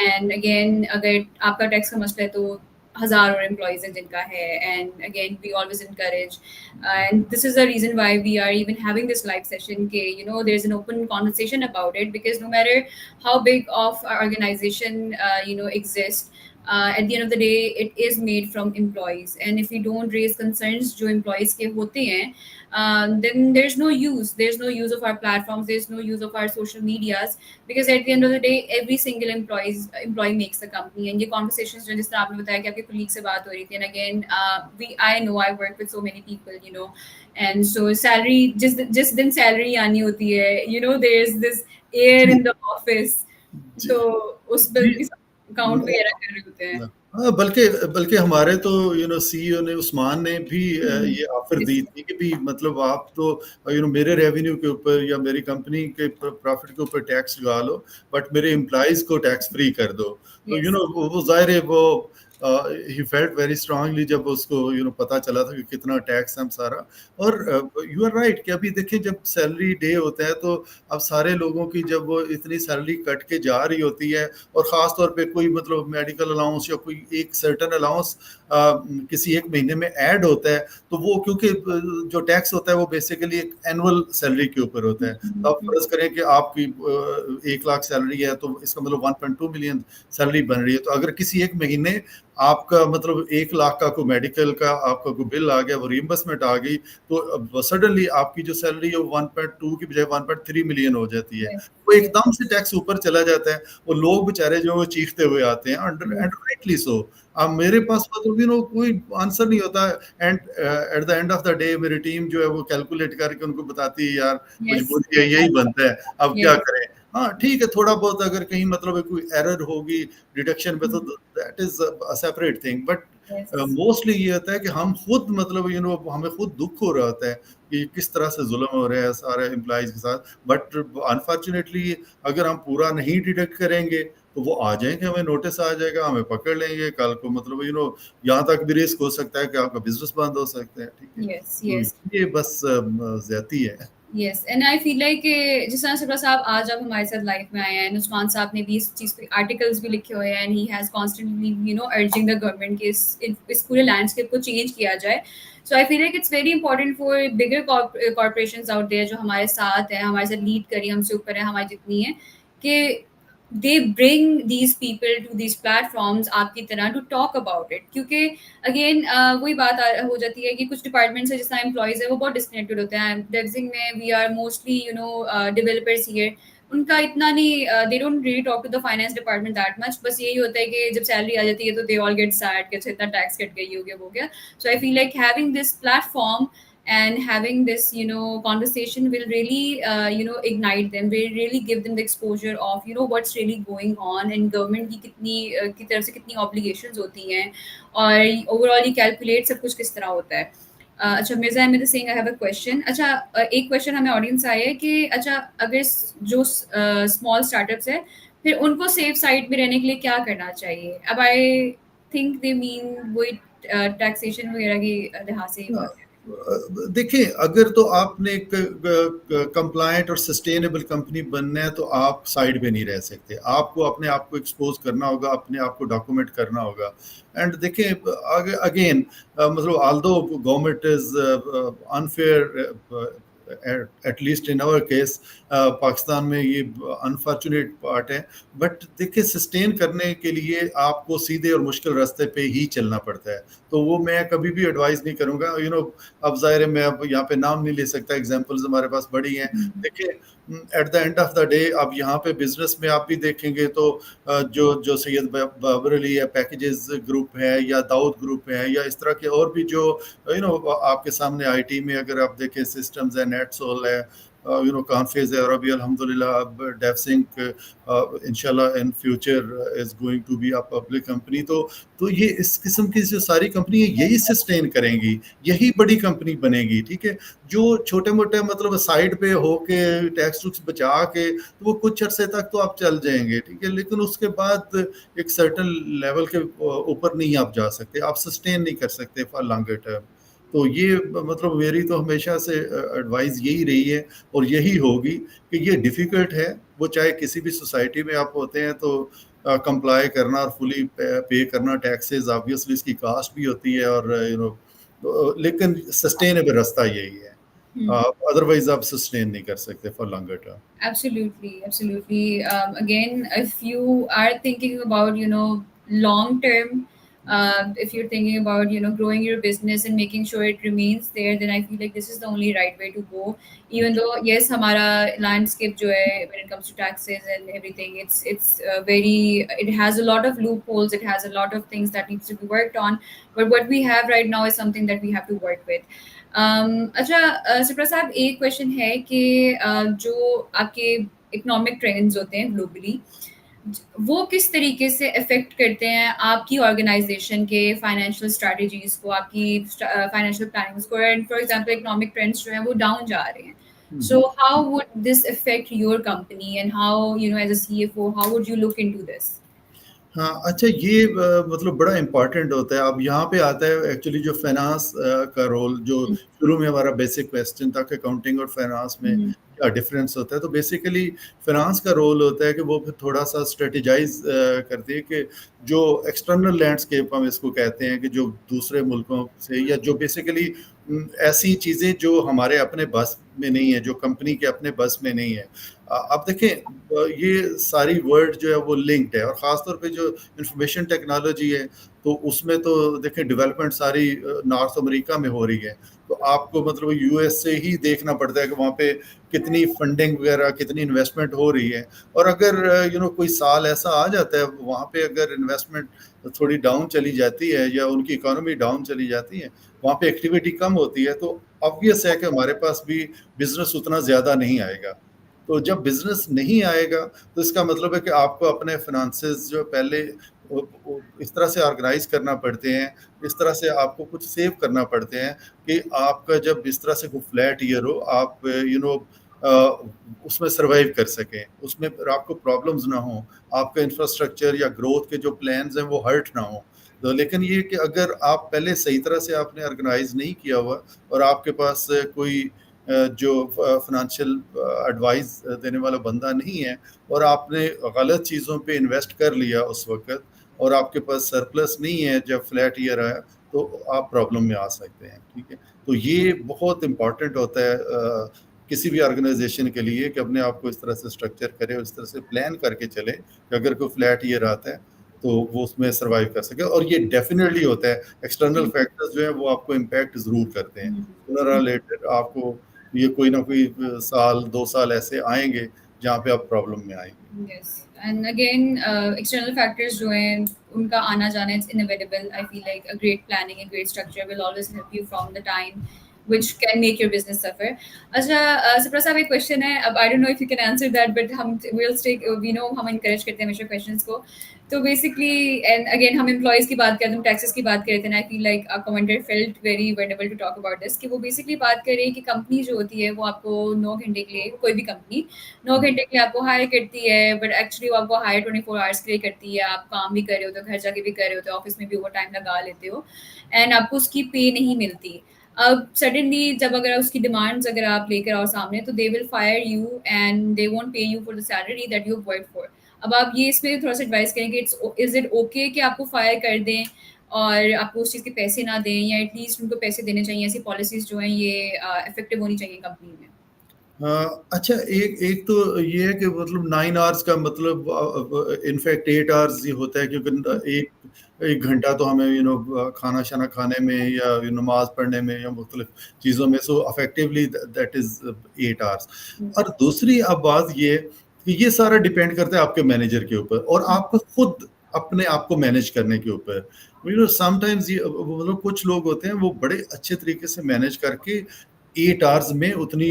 And again अगर आपका टैक्स का मसला है तो हजार और एम्प्लॉयज हैं जिनका है, and again we always encourage, and this is the reason why we are even having this live session के there's an open conversation about it, because no matter how big of our organization exists, at the end of the day it is made from employees, and if we don't raise concerns जो employees के होते हैं, then there's no use of our platforms, there's no use of our social medias, because at the end of the day every single employee makes the company. And ये conversations जो जिस तरह आपने बताया कि आपके colleague से बात हो रही थी, and again I know I work with so many people, and so salary जिस दिन salary आनी होती है, there's this air ji in the office, जी तो उस पर जी। भी काउंट वगैरह कर रहे होते हैं। हाँ, बल्कि बल्कि हमारे तो सीईओ ने उस्मान ने भी हम्म। ये ऑफर Yes. दी थी कि भी मतलब आप तो मेरे रेवेन्यू के ऊपर या मेरी कंपनी के प्रॉफिट के ऊपर टैक्स लगा लो, बट मेरे एम्प्लॉयज को टैक्स फ्री कर दो। तो Yes. वो जाहिर है वो ही फेल्ट वेरी स्ट्रांगली जब उसको पता चला था कि कितना टैक्स है हम सारा। और यू आर राइट कि अभी देखिए जब सैलरी डे होता है तो अब सारे लोगों की जब वो इतनी सैलरी कट के जा रही होती है, और ख़ास तौर पे कोई मतलब मेडिकल अलाउंस या कोई एक सर्टेन अलाउंस किसी एक महीने में ऐड होता है, तो वो क्योंकि जो टैक्स होता है वो बेसिकली एक एनुअल सैलरी के ऊपर होता है। तो आप फर्ज करें कि आपकी 1 लाख सैलरी है, तो इसका मतलब 1.2 मिलियन सैलरी बन रही है। तो अगर किसी एक महीने आपका मतलब 1 लाख का कोई मेडिकल का आपका कोई बिल आ गया, वो रिइंबर्समेंट आ गई, तो सडनली आपकी जो सैलरी है वो 1.2 की बजाय 1.3 मिलियन हो जाती है। Yes. वो Yes. एकदम से टैक्स ऊपर चला जाता है, वो लोग बेचारे जो वो चीखते हुए आते हैं, under Yes. And rightly so. अब मेरे पास मतलब कोई आंसर नहीं होता। And eight the end of the day मेरी टीम जो है वो कैलकुलेट करके उनको बताती है यार Yes. मजबूरी है, यही बनता है, अब क्या Yes. करें। हाँ ठीक है, थोड़ा बहुत अगर कहीं मतलब कोई एरर होगी डिडक्शन में, तो that is a separate thing. But Yes. Mostly ये होता है कि हम खुद मतलब हमें खुद दुख हो रहा होता है कि किस तरह से जुल्म हो रहा है सारे एम्प्लॉयज के साथ। बट अनफॉर्चुनेटली अगर हम पूरा नहीं डिडक्ट करेंगे तो वो आ जाएंगे, हमें नोटिस आ जाएगा, हमें पकड़ लेंगे कल को, मतलब यहाँ तक भी रिस्क हो सकता है कि आपका बिजनेस बंद हो सकता है। ठीक है, Yes. तो Yes. ये बस ज्यादती है। Yes, and I feel like कि जिस तरह सिप्रा साहब आज अब हमारे साथ लाइफ में आए हैं, एंड उस्मान साहब ने भी इस चीज़ पे आर्टिकल्स भी लिखे हुए हैं, and he has constantly urging the government कि इस पूरे लैंडस्केप को चेंज किया जाए। So I feel like it's very important for bigger corporations out there जो हमारे साथ हैं, हमारे साथ लीड करी, हमसे ऊपर है, हमारी जितनी है, कि they bring these people to these platforms आपकी तरह टू टॉक अबाउट इट, क्योंकि अगेन वही बात हो जाती है कि कुछ डिपार्टमेंट्स है जिस तरह एम्प्लॉयज है वो बहुत डिस्कनेक्टेड होते हैं। डेवजिंग में we are mostly developers here, उनका इतना नहीं, they don't really talk to the finance department that much. बस यही होता है कि जब सैलरी आ जाती है तो दे ऑल गेट सैड कि अच्छा इतना टैक्स कट गया, ये हो गया वो हो गया। So I feel like having this platform and having this conversation will really ignite them, will really give them the exposure of what's really going on, and government की कितनी की तरफ से कितनी obligations होती हैं, और ओवरऑल ये कैलकुलेट सब कुछ किस तरह होता है। अच्छा, Mirza Ahmed Singh, I have a question. अच्छा, एक क्वेश्चन हमें ऑडियंस आया है कि अच्छा, अगर जो स्मॉल स्टार्टअप्स है, फिर उनको सेफ साइड में रहने के लिए क्या करना चाहिए? अब आई थिंक दे मीन वही टैक्सेशन वगैरह की लिहाज से ही बात है। देखिए, अगर तो आपने एक कंप्लायंट और सस्टेनेबल कंपनी बनना है तो आप साइड पे नहीं रह सकते, आपको अपने आप को एक्सपोज करना होगा, अपने आप को डॉक्यूमेंट करना होगा। एंड देखिए, अगेन मतलब although government is unfair, at least in our case, Pakistan में ये अनफॉर्चुनेट पार्ट है। बट देखिए, सस्टेन करने के लिए आपको सीधे और मुश्किल रास्ते पे ही चलना पड़ता है। तो वो मैं कभी भी एडवाइस नहीं करूंगा, अब ज़ाहिर है, मैं अब यहाँ पे नाम नहीं ले सकता, एग्जांपल्स हमारे पास बड़ी हैं। देखिए, eight the end of the day, अब यहाँ पे बिजनेस में आप भी देखेंगे तो जो जो सैयद बाबर अली या पैकेजेस ग्रुप है या दाऊद ग्रुप है या इस तरह के और भी जो आपके सामने आईटी में अगर आप देखें, सिस्टम्स है, नेटसोल है, कॉन्फेज है, और अभी अल्हम्दुलिल्लाह अब डेवसिंक इंशाल्लाह in future is going to be a public company. तो ये इस किस्म की जो सारी कंपनी है यही सस्टेन करेंगी, यही बड़ी कंपनी बनेगी। ठीक है, जो छोटे मोटे मतलब साइड पे होके टैक्स टूक्स बचा के, तो वो कुछ अरसे तक तो आप चल जाएंगे, ठीक है, लेकिन उसके बाद एक सर्टन लेवल के ऊपर नहीं आप जा सकते, आप सस्टेन नहीं कर सकते फॉर लॉन्गर टर्म। तो ये मतलब मेरी तो हमेशा से एडवाइस यही रही है और यही होगी कि ये डिफ़िकल्ट है, वो चाहे किसी भी सोसाइटी में आप होते हैं तो कंप्लाई करना और फुली पे करना टैक्सेस, ऑब्वियसली इसकी कास्ट भी होती है, और लेकिन सस्टेनेबल रास्ता यही है, अदरवाइज आप सस्टेन नहीं कर सकते for longer term. Absolutely, absolutely. Again, if you are thinking about, long term, if you're thinking about, growing your business and making sure it remains there, then I feel like this is the only right way to go. Even though, yes, हमारा landscape जो है, when it comes to taxes and everything, it's very, it has a lot of loopholes. It has a lot of things that needs to be worked on. But what we have right now is something that we have to work with. अच्छा, सिप्रा साहब, एक क्वेश्चन है कि जो आपके इकोनॉमिक ट्रेंड्स होते हैं ग्लोबली, वो किस तरीके से अफेक्ट करते हैं आपकी ऑर्गेनाइजेशन के फाइनेंशियल स्ट्रेटजीज को, आपकी फाइनेंशियल प्लानिंग्स को? And for example, economic trends जो हैं वो डाउन जा रहे हैं, so how would this affect your company, and how as a CFO, how would you look into this? हाँ, अच्छा, ये मतलब बड़ा इम्पोर्टेंट होता है। अब यहाँ पे आता है एक्चुअली जो फाइनेंस का रोल, जो शुरू में हमारा बेसिक क्वेश्चन था कि अकाउंटिंग और फाइनेंस में क्या डिफरेंस होता है। तो बेसिकली फाइनेंस का रोल होता है कि वो फिर थोड़ा सा स्ट्रेटेजाइज करती है कि जो एक्सटर्नल लैंडस्केप हम इसको कहते हैं, कि जो दूसरे मुल्कों से, या जो बेसिकली ऐसी चीज़ें जो हमारे अपने बस में नहीं है, जो कंपनी के अपने बस में नहीं है। अब देखें, ये सारी वर्ड जो है वो लिंक्ड है, और ख़ासतौर पे जो इंफॉर्मेशन टेक्नोलॉजी है, तो उसमें तो देखें डेवलपमेंट सारी नॉर्थ अमेरिका में हो रही है। तो आपको मतलब यूएस से ही देखना पड़ता है कि वहाँ पे कितनी फंडिंग वगैरह, कितनी इन्वेस्टमेंट हो रही है। और अगर कोई साल ऐसा आ जाता है वहाँ पे, अगर इन्वेस्टमेंट थोड़ी डाउन चली जाती है या उनकी इकोनॉमी डाउन चली जाती है, वहाँ पे एक्टिविटी कम होती है, तो ऑब्वियस है कि हमारे पास भी बिजनेस उतना ज़्यादा नहीं आएगा। तो जब बिजनेस नहीं आएगा, तो इसका मतलब है कि आपको अपने फाइनेंसेस जो पहले इस तरह से ऑर्गेनाइज करना पड़ते हैं, इस तरह से आपको कुछ सेव करना पड़ते हैं कि आपका जब इस तरह से कोई फ्लैट ईयर हो, आप उसमें सरवाइव कर सकें, उसमें फिर आपको प्रॉब्लम्स ना हो, आपका इंफ्रास्ट्रक्चर या ग्रोथ के जो प्लान्स हैं वो हर्ट ना हो। तो लेकिन ये कि अगर आप पहले सही तरह से आपने ऑर्गेनाइज नहीं किया हुआ, और आपके पास कोई जो फाइनेंशियल एडवाइस देने वाला बंदा नहीं है, और आपने गलत चीज़ों पे इन्वेस्ट कर लिया उस वक्त, और आपके पास सरप्लस नहीं है जब फ्लैट ईयर आया, तो आप प्रॉब्लम में आ सकते हैं। ठीक है, तो ये बहुत इम्पॉर्टेंट होता है किसी भी ऑर्गेनाइजेशन के लिए कि अपने आप को इस तरह से स्ट्रक्चर करे और इस तरह से प्लान करके चले कि अगर कोई फ्लैट ईयर आता है तो वो उसमें सर्वाइव कर सके। और ये डेफिनेटली होता है, एक्सटर्नल फैक्टर्स जो है वो आपको इम्पैक्ट ज़रूर करते हैं, सूनर और लेटर आपको ये कोई ना कोई साल 2 साल ऐसे आएंगे जहाँ पे आप प्रॉब्लम में आएंगे। Yes, and again, external factors जो हैं उनका आना जाना, it's inevitable. I feel like a great planning, a great structure will always help you from the time which can make your business suffer. अच्छा, सिप्रा साहब एक क्वेश्चन है, अब I don't know if you can answer that, but हम विल स्टे, वी नो हम encourage करते हैं हमेशा क्वेश्चंस को। तो बेसिकली एंड अगेन हम एम्प्लॉयज़ की बात करते हैं, हम टैक्सेस की बात कर रहे थे, and I feel like our commenter felt very vettable to talk about this, कि वो बेसिकली बात कर रही है कि कंपनी जो होती है वो आपको 9 घंटे के लिए, कोई भी कंपनी 9 घंटे के लिए आपको हायर करती है, बट एक्चुअली वो आपको हायर 24 आवर्स के लिए करती है। आप काम भी कर रहे हो तो घर जाके भी कर रहे हो तो ऑफिस में भी ओवर टाइम लगा लेते हो, एंड आपको उसकी पे नहीं मिलती। अब सडनली जब अगर उसकी डिमांड्स अगर आप लेकर आओ सामने, तो दे will fire you and they won't पे you for the salary that you work for. अब आप ये इसमें थोड़ा सा एडवाइस करेंगे, इट्स इज इट ओके कि आपको फायर कर दें और आपको उस चीज़ के पैसे ना दें, या एटलीस्ट उनको पैसे देने चाहिए? ऐसी पॉलिसीज जो हैं ये इफेक्टिव होनी चाहिए कंपनी में। अच्छा, एक एक तो ये है कि मतलब 9 आवर्स का मतलब इनफैक्ट 8 आवर्स ही होता है, क्योंकि एक एक घंटा तो हमें खाना शाना खाने में या नमाज पढ़ने में या मुख्तलिफ चीज़ों में, सो अफेक्टिवली दैट इज़ 8 आवर्स। और दूसरी अब बात ये है कि ये सारा डिपेंड करता है आपके मैनेजर के ऊपर और आपको खुद अपने आप को मैनेज करने के ऊपर। समटाइम्स ये मतलब कुछ लोग होते हैं वो बड़े अच्छे तरीके से मैनेज करके 8 आवर्स में उतनी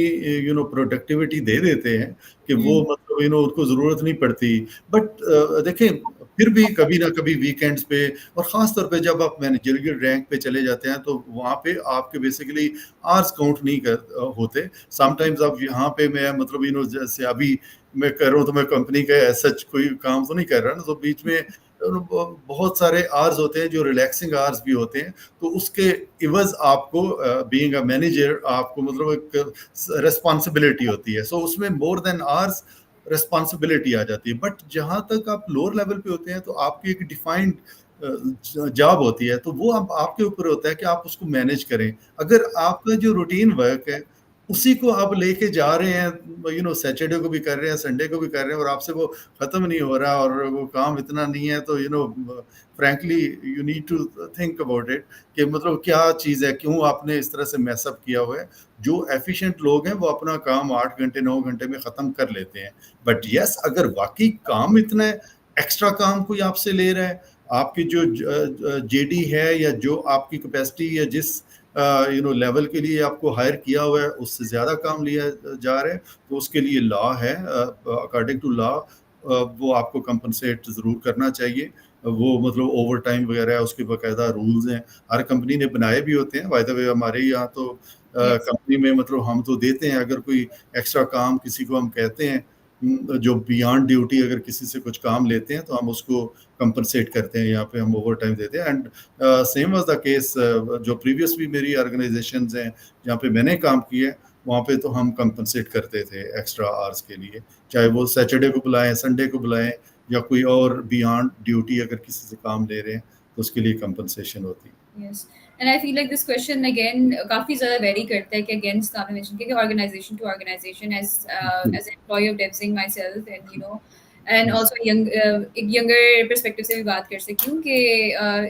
प्रोडक्टिविटी दे देते हैं कि वो हम्म। मतलब उनको ज़रूरत नहीं पड़ती। बट देखें, फिर भी कभी ना कभी वीकेंड्स पे और ख़ास तौर पे जब आप मैनेजरियल रैंक पे चले जाते हैं तो वहाँ पे आपके बेसिकली आवर्स काउंट नहीं होते। समटाइम्स आप यहाँ पे मैं मतलब जैसे अभी मैं कर रहा हूँ तो मैं कंपनी का एज़ सच कोई काम तो नहीं कर रहा ना, तो बीच में बहुत सारे आवर्स होते हैं जो रिलैक्सिंग आवर्स भी होते हैं। तो उसके इवज़ आपको बीइंग अ मैनेजर आपको मतलब एक रिस्पॉन्सिबिलिटी होती है। सो उसमें मोर देन आवर्स रिस्पॉन्सिबिलिटी आ जाती है। बट जहाँ तक आप लोअर लेवल पे होते हैं तो आपकी एक डिफाइंड जॉब होती है, तो वो अब आपके ऊपर होता है कि आप उसको मैनेज करें। अगर आपका जो रूटीन वर्क है उसी को आप लेके जा रहे हैं, सैटरडे को भी कर रहे हैं, संडे को भी कर रहे हैं और आपसे वो खत्म नहीं हो रहा और वो काम इतना नहीं है, तो frankly you need to think about it कि मतलब क्या चीज़ है, क्यों आपने इस तरह से मैसअप किया हुआ है। जो एफिशिएंट लोग हैं वो अपना काम 8 घंटे 9 घंटे में ख़त्म कर लेते हैं। बट यस, अगर वाक़ई काम इतना है, एक्स्ट्रा काम कोई आपसे ले रहा है, आपकी जो जेडी है या जो आपकी कैपेसिटी या जिस लेवल के लिए आपको हायर किया हुआ है उससे ज़्यादा काम लिया जा रहा है, तो उसके लिए लॉ है, अकॉर्डिंग टू लॉ वो आपको कंपनसेट ज़रूर करना चाहिए। वो मतलब ओवर टाइम वगैरह है, उसके बाकायदा रूल्स हैं, हर कंपनी ने बनाए भी होते हैं। बाय द वे हमारे यहाँ तो यस। कंपनी में मतलब हम तो देते हैं, अगर कोई एक्स्ट्रा काम किसी को हम कहते हैं जो बियॉन्ड ड्यूटी अगर किसी से कुछ काम लेते हैं तो हम उसको कंपनसेट करते हैं, यहाँ पे हम ओवर टाइम देते हैं। And same was the case जो प्रीवियस भी मेरी ऑर्गेनाइजेशंस हैं जहाँ पे मैंने काम किया है, वहाँ पे तो हम कंपनसेट करते थे एक्स्ट्रा आवर्स के लिए, चाहे वो सैटरडे को बुलाएं, संडे को बुलाएं या कोई और बियॉन्ड ड्यूटी अगर किसी से काम ले रहे हैं तो उसके लिए कंपनसेशन होती है। Yes. And I feel like this question again काफ़ी ज़्यादा vary करता है कि again जितना आपने mention किया कि organization to organization, as an employee of Devzing myself, and and also एक younger perspective से भी बात कर सकती हूँ कि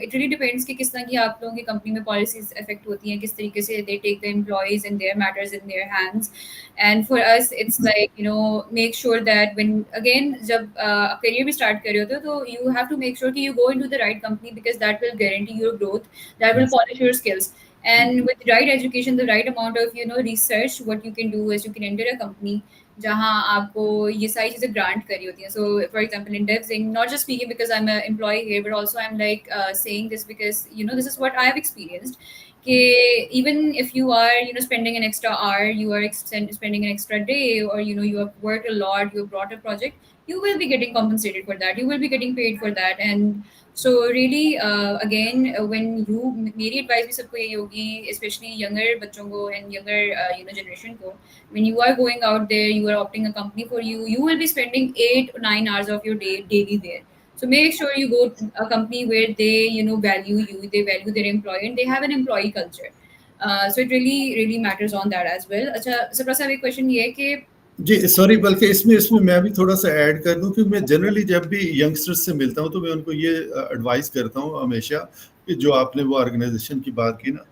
it really depends कि किस तरह की आप लोगों की कंपनी में policies affect होती हैं, किस तरीके से they take the employees and their matters in their hands. And for us it's like make sure that when again जब आप career भी start कर रहे होते हो, तो you have to make sure कि you go into the right company, because that will guarantee your growth, that will Yes. polish your skills. And with the right education, the right amount of research, what you can do is you can enter a company जहाँ आपको ये सारी चीज़ें ग्रांट करी होती हैं. So for example in DevZing, not just speaking because I'm an employee here, but also I'm like saying this because this is what I have experienced. कि even if you are spending an extra hour, you are spending an extra day, or you have worked a lot, you have brought a project, you will be getting compensated for that, you will be getting paid for that. And so really again when you मेरी advice भी सबको यही होगी, especially younger बच्चों को and younger generation को, when you are going out there, you are opting a company for you, you will be spending 8 or 9 hours of your day daily there. So make sure you go to a company where they value you, they value their employee, and they have an employee culture. So it really matters on that as well. अच्छा सप्रा साहब, एक क्वेश्चन ये है कि जी, सॉरी, बल्कि इसमें इसमें मैं भी थोड़ा-सा ऐड कर दूँ कि मैं जनरली जब भी यंगस्टर्स से मिलता हूँ, तो मैं उनको ये एडवाइस करता हूँ हमेशा कि जो आपने वो ऑर्गेनाइज़ेशन की बात की ना,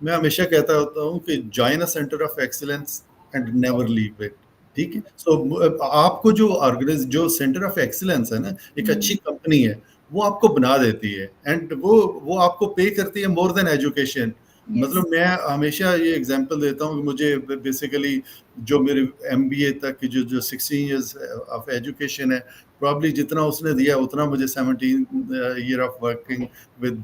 मैं हमेशा कहता होता हूँ कि join a centre of excellence and never leave it, ठीक है? सो आपको जो सेंटर ऑफ एक्सीलेंस है ना, एक अच्छी कंपनी है, वो आपको बना देती है एंड वो आपको पे करती है मोर देन एजुकेशन। Yes. मतलब मैं हमेशा ये एग्जांपल देता हूँ कि मुझे बेसिकली जो मेरे एमबीए तक की जो जो 16 इयर्स ऑफ एजुकेशन है, प्रॉब्ली जितना उसने दिया उतना मुझे 17 year of working with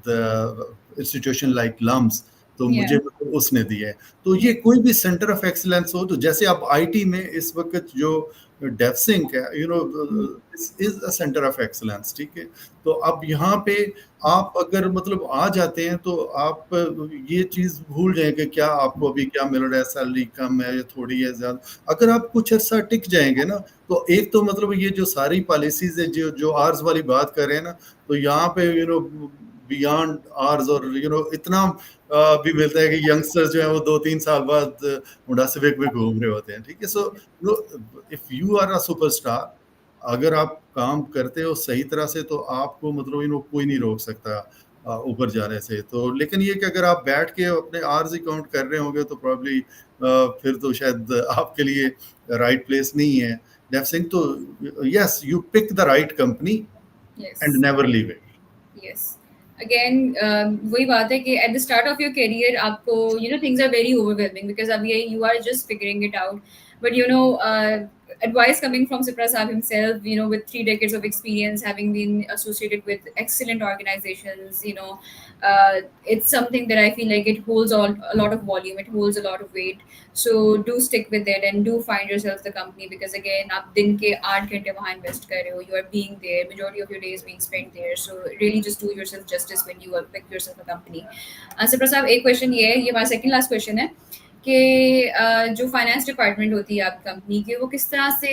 institution like LUMS, तो मुझे Yeah. मतलब उसने दिया है। तो ये Yeah. कोई भी सेंटर ऑफ एक्सीलेंस हो, तो जैसे आप आईटी में इस वक्त जो डेवसिंक है, you know, Mm. This is a centre of excellence, ठीक है। तो अब यहाँ पे आप अगर मतलब आ जाते हैं तो आप ये चीज़ भूल जाएँ कि क्या आपको अभी क्या मिल रहा है, सैलरी कम है या थोड़ी है ज़्यादा। अगर आप कुछ अर्सा टिक जाएँगे ना, तो एक तो मतलब ये जो सारी पॉलिसीज़ है जो जो आवर्स वाली बात कर रहे हैं ना, तो यहाँ पे बियॉन्ड आवर्स और इतना भी मिलता है कि यंगस्टर्स जो हैं वो 2-3 साल बाद बुढ़ापे में घूम रहे होते हैं, ठीक है। So if you are a superstar, अगर आप काम करते हो सही तरह से तो आपको मतलब कोई नहीं रोक सकता ऊपर जाने से। तो लेकिन ये कि अगर आप बैठ के अपने आवर्स ही काउंट कर रहे होंगे तो प्रॉब्ली फिर तो शायद आपके लिए राइट प्लेस नहीं है। डेफ सिंह तो yes, you pick the right company and Yes. Never leave it. Yes. Again, वही बात है कि at the start of your career आपको things are very overwhelming because अभी you are just figuring it out. But advice coming from Sipra Saab himself, with 3 decades of experience, having been associated with excellent organizations, it's something that I feel like it holds a lot of volume, it holds a lot of weight. So do stick with it and do find yourself the company because again, आप दिन के 8 घंटे वहाँ invest कर रहे हो, you are being there, majority of your day is being spent there. So really just do yourself justice when you pick yourself a company. Shipra साहब एक क्वेश्चन ये है, ये हमारा सेकंड लास्ट क्वेश्चन है कि जो फाइनेंस डिपार्टमेंट होती है आप कंपनी के, वो किस तरह से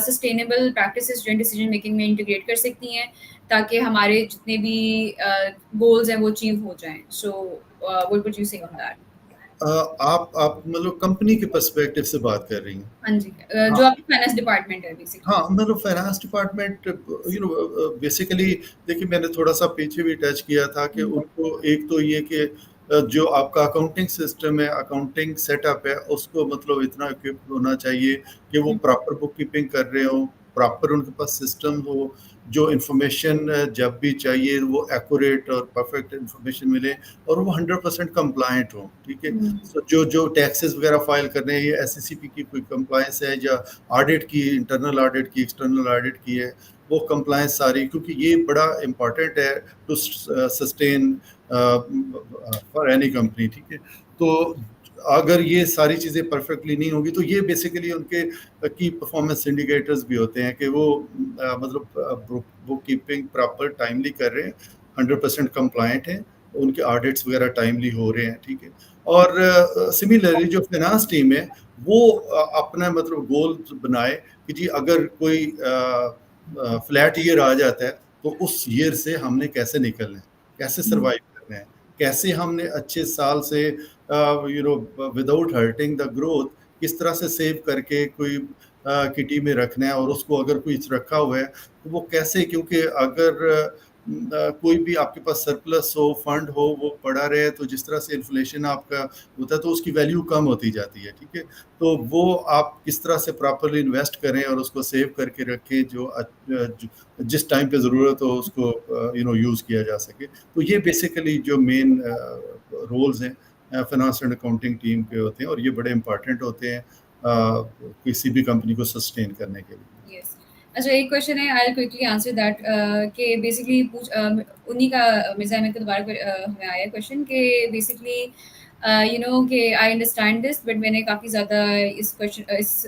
सस्टेनेबल प्रैक्टिसेस जो डिसीजन मेकिंग में इंटीग्रेट कर सकती हैं ताकि हमारे जितने भी गोल्स हैं वो अचीव हो जाएं. सो व्हाट वुड यू से ऑन दैट? आप मतलब कंपनी के पर्सपेक्टिव से बात कर रही हैं? हाँ जी, जो हाँ, आपकी फाइनेंस डिपार्टमेंट है बेसिकली. हाँ, मतलब फाइनेंस डिपार्टमेंट बेसिकली देखिए, मैंने थोड़ा-सा पीछे भी टच किया था कि उनको एक तो ये कि जो आपका अकाउंटिंग सिस्टम है, अकाउंटिंग सेटअप है, उसको मतलब इतना इक्विप्ड होना चाहिए कि वो प्रॉपर बुक कीपिंग कर रहे हों, प्रॉपर उनके पास सिस्टम हो, जो इन्फॉर्मेशन जब भी चाहिए वो एक्यूरेट और परफेक्ट इन्फॉर्मेशन मिले और वो 100% कंप्लायंट हो, ठीक है। सो जो जो टैक्सेस वगैरह फाइल करने हैं, ये एससीसीपी की कोई कंप्लायंस है या ऑडिट की, इंटरनल ऑडिट की, एक्सटर्नल ऑडिट की है, वो कंप्लायंस सारी, क्योंकि ये बड़ा इंपॉर्टेंट है to sustain for any company, ठीक है। तो अगर ये सारी चीज़ें परफेक्टली नहीं होगी तो ये बेसिकली उनके की परफॉर्मेंस इंडिकेटर्स भी होते हैं कि वो मतलब बुक कीपिंग प्रॉपर टाइमली कर रहे हैं, 100% कंप्लायंट हैं, उनके ऑडिट्स वगैरह टाइमली हो रहे हैं, ठीक है। और सिमिलरली जो फाइनेंस टीम है वो अपना मतलब गोल बनाए कि जी अगर कोई फ्लैट ईयर आ जाता है तो उस ईयर से हमने कैसे निकलना है, कैसे सर्वाइव करना है, कैसे हमने अच्छे साल से विदाउट हर्टिंग द ग्रोथ किस तरह से सेव करके कोई किटी में रखना है, और उसको अगर कोई रखा हुआ है तो वो कैसे, क्योंकि अगर कोई भी आपके पास सरप्लस हो, फंड हो, वो पड़ा रहे तो जिस तरह से इन्फ्लेशन आपका होता है तो उसकी वैल्यू कम होती जाती है, ठीक है। तो वो आप किस तरह से प्रॉपरली इन्वेस्ट करें और उसको सेव करके रखें जिस टाइम पे ज़रूरत हो उसको यूज़ किया जा सके। तो ये बेसिकली जो मेन रोल्स हैं फाइनेंस एंड अकाउंटिंग टीम के होते हैं, और ये बड़े इंपॉर्टेंट होते हैं किसी भी कंपनी को सस्टेन करने के लिए। यस. अच्छा, एक क्वेश्चन है, आई क्विकली आंसर दैट कि बेसिकली उन्हीं का मिर्जा अहमद का दोबारा हमें आया क्वेश्चन कि बेसिकली कि आई अंडरस्टैंड दिस बट मैंने काफ़ी ज़्यादा इस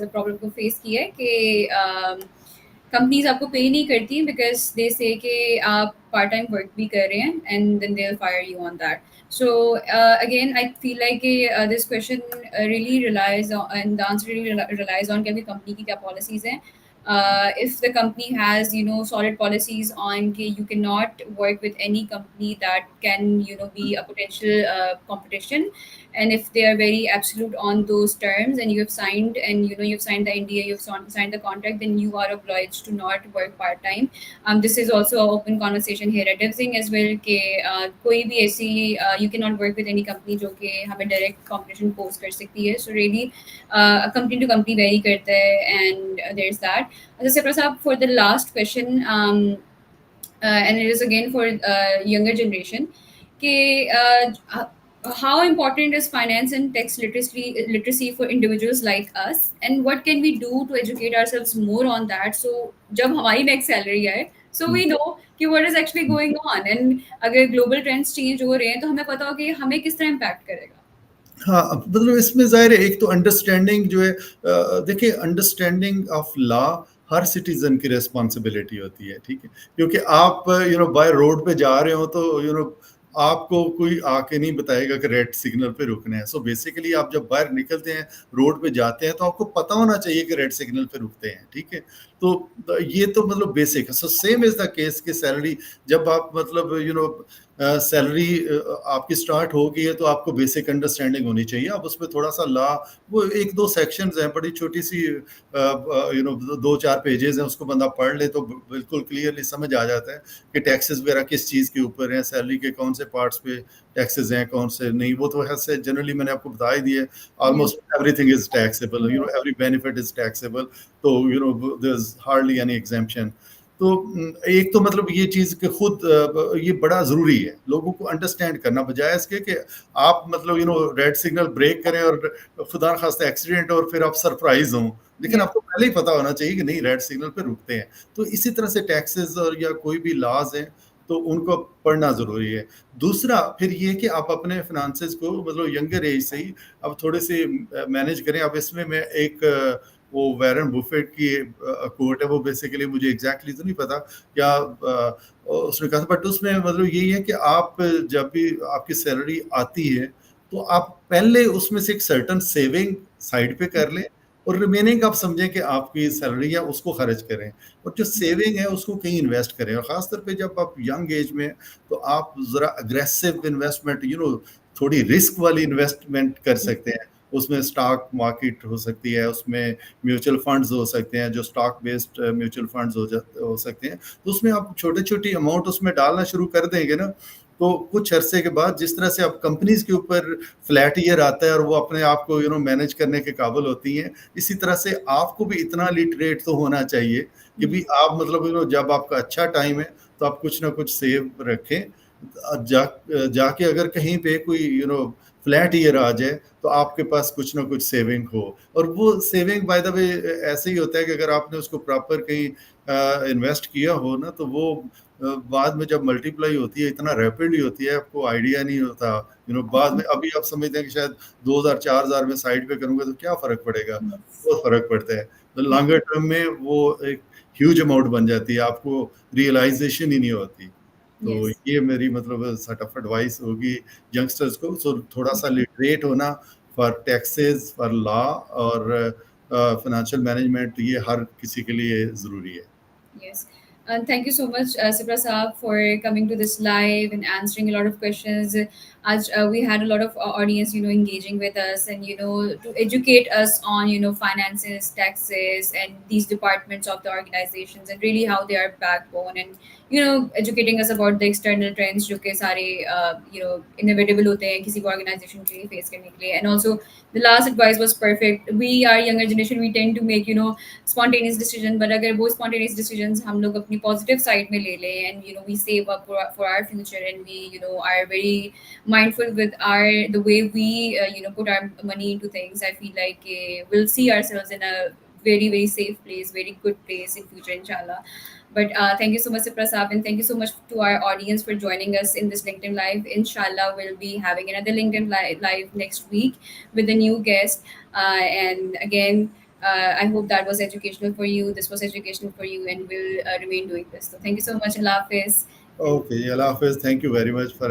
प्रॉब्लम को फेस किया है कि कंपनीज आपको पे नहीं करती बिकॉज दे से कि आप पार्ट टाइम वर्क भी कर रहे हैं and then they will fire you on that. So again, I feel like this question really relies on, and the answer really relies on कि अभी company की क्या policies हैं. If the company has solid policies on कि you cannot work with any company that can be a potential competition, and if they are very absolute on those terms and you have signed and you've signed the NDA, you've signed the contract, then you are obliged to not work part time. This is also an open conversation here at DevZing as well कि कोई भी ऐसी you cannot work with any company जो कि हमें direct competition pose कर सकती है. So really company to company vary करता है and there's that. अच्छा सिप्रा साहब, for the last question, and it is again for younger generation कि How important is finance and tax literacy for individuals like us, and what can we do to educate ourselves more on that, so जब हमारी next salary आए, so we know कि what is actually going on, and अगर global trends change हो रहे हैं तो हमें पता हो कि हमें किस तरह impact करेगा. हाँ, मतलब इसमें ज़ाहिर है एक तो अंडरस्टैंडिंग जो है देखिए understanding of law her citizen की रिस्पॉन्सिबिलिटी होती है, ठीक है? क्योंकि आप बाय रोड पे जा रहे हो तो आपको कोई आके नहीं बताएगा कि रेड सिग्नल पे रुकना है। सो बेसिकली आप जब बाहर निकलते हैं, रोड पे जाते हैं तो आपको पता होना चाहिए कि रेड सिग्नल पे रुकते हैं, ठीक है? तो ये तो मतलब बेसिक है। So same is the case कि सैलरी जब आप मतलब सैलरी आपकी स्टार्ट हो गई है तो आपको बेसिक अंडरस्टैंडिंग होनी चाहिए। आप उसमें थोड़ा-सा लॉ वो 1-2 सेक्शंस हैं, बड़ी छोटी-सी 2-4 पेजेज़ हैं, उसको बंदा पढ़ ले तो बिल्कुल क्लियरली समझ आ जाता है कि टैक्सेस वगैरह किस चीज़ के ऊपर हैं, सैलरी के कौन से पार्ट्स पे टैक्सेस हैं, कौन से नहीं। वो तो वैसे जनरली मैंने आपको बता ही दिया है, Yes. Almost everything is taxable, Yes. Every benefit is taxable, तो there is hardly any exemption. तो एक तो मतलब ये चीज़ कि खुद ये बड़ा ज़रूरी है लोगों को अंडरस्टैंड करना, बजाय इसके कि आप मतलब रेड सिग्नल ब्रेक करें और खुदा न खास्ता एक्सीडेंट और फिर आप सरप्राइज़ हों। लेकिन Yes. आपको पहले ही पता होना चाहिए कि नहीं रेड सिग्नल पे रुकते हैं। तो इसी तरह से टैक्सेस और या कोई भी लॉज़ हैं, तो उनको पढ़ना ज़रूरी है। दूसरा फिर ये कि आप अपने फ़िनांसेस को मतलब यंगर एज से ही अब थोड़े-से मैनेज करें। अब इसमें मैं एक वो वॉरेन बुफेट की कोट है, वो बेसिकली मुझे एग्ज़ैक्टली तो नहीं पता क्या उसने कहा था, बट उसमें मतलब यही है कि आप जब भी आपकी सैलरी आती है, तो आप पहले उसमें से एक सर्टेन सेविंग साइड पे कर लें और रिमेनिंग आप समझें कि आपकी सैलरी है उसको खर्च करें, और जो सेविंग है उसको कहीं इन्वेस्ट करें। और ख़ास तौर पे जब आप यंग एज में हैं, तो आप ज़रा अग्रेसिव इन्वेस्टमेंट थोड़ी रिस्क वाली इन्वेस्टमेंट कर सकते हैं। उसमें स्टॉक मार्केट हो सकती है, उसमें म्यूचुअल फंड्स हो सकते हैं, जो स्टॉक बेस्ड म्यूचुअल फंड्स हो सकते हैं। तो उसमें आप छोटी-छोटी अमाउंट उसमें डालना शुरू कर देंगे ना, तो कुछ अरसे के बाद जिस तरह से अब कंपनीज़ के ऊपर फ्लैट ईयर आता है और वो अपने आप को मैनेज करने के काबिल होती हैं, इसी तरह से आपको भी इतना लिटरेट तो होना चाहिए कि भी आप मतलब जब आपका अच्छा टाइम है, तो आप कुछ ना कुछ सेव रखें। जाके अगर कहीं पे कोई फ्लैट ईयर आ जाए, तो आपके पास कुछ ना कुछ सेविंग हो। और वो सेविंग बाय द वे ऐसे ही होता है कि अगर आपने उसको प्रॉपर कहीं इन्वेस्ट किया हो ना, तो वो बाद में जब मल्टीप्लाई होती है इतना रैपिडली होती है, आपको आइडिया नहीं होता। बाद में अभी आप समझते हैं कि शायद 2000 4000 में साइड पे करूँगा तो क्या फ़र्क पड़ेगा? Yes. बहुत फ़र्क पड़ता है। तो लॉन्गर टर्म में वो एक ह्यूज अमाउंट बन जाती है, आपको रियलाइज़ेशन ही नहीं होती। तो Yes. ये मेरी मतलब सॉर्ट ऑफ एडवाइस होगी यंगस्टर्स को। सो थोड़ा-सा लिटरेट होना फॉर टैक्सेस, फॉर लॉ और फाइनेंशियल मैनेजमेंट, ये हर किसी के लिए ज़रूरी है। Yes. And thank you so much, Sipra Saab, for coming to this live and answering a lot of questions. As we had a lot of audience, engaging with us, and to educate us on finances, taxes, and these departments of the organizations, and really how they are backbone, and educating us about the external trends जो कि सारे inevitable होते हैं किसी भी organization के लिए face करने के लिए. And also the last advice was perfect. We are younger generation, we tend to make spontaneous decision, but अगर वो spontaneous decisions हम लोग अपनी positive side में ले लें, and we save up for our future, and we are very mindful with our the way we put our money into things, I feel like we'll see ourselves in a very safe place, very good place in future, inshallah. But thank you so much, Sipra Saab, and thank you so much to our audience for joining us in this LinkedIn Live. Inshallah, we'll be having another LinkedIn Live next week with a new guest. And again, I hope that was educational for you. This was educational for you, and we'll remain doing this. So thank you so much, Allah Hafiz. And Okay, Allah Hafiz. Thank you very much for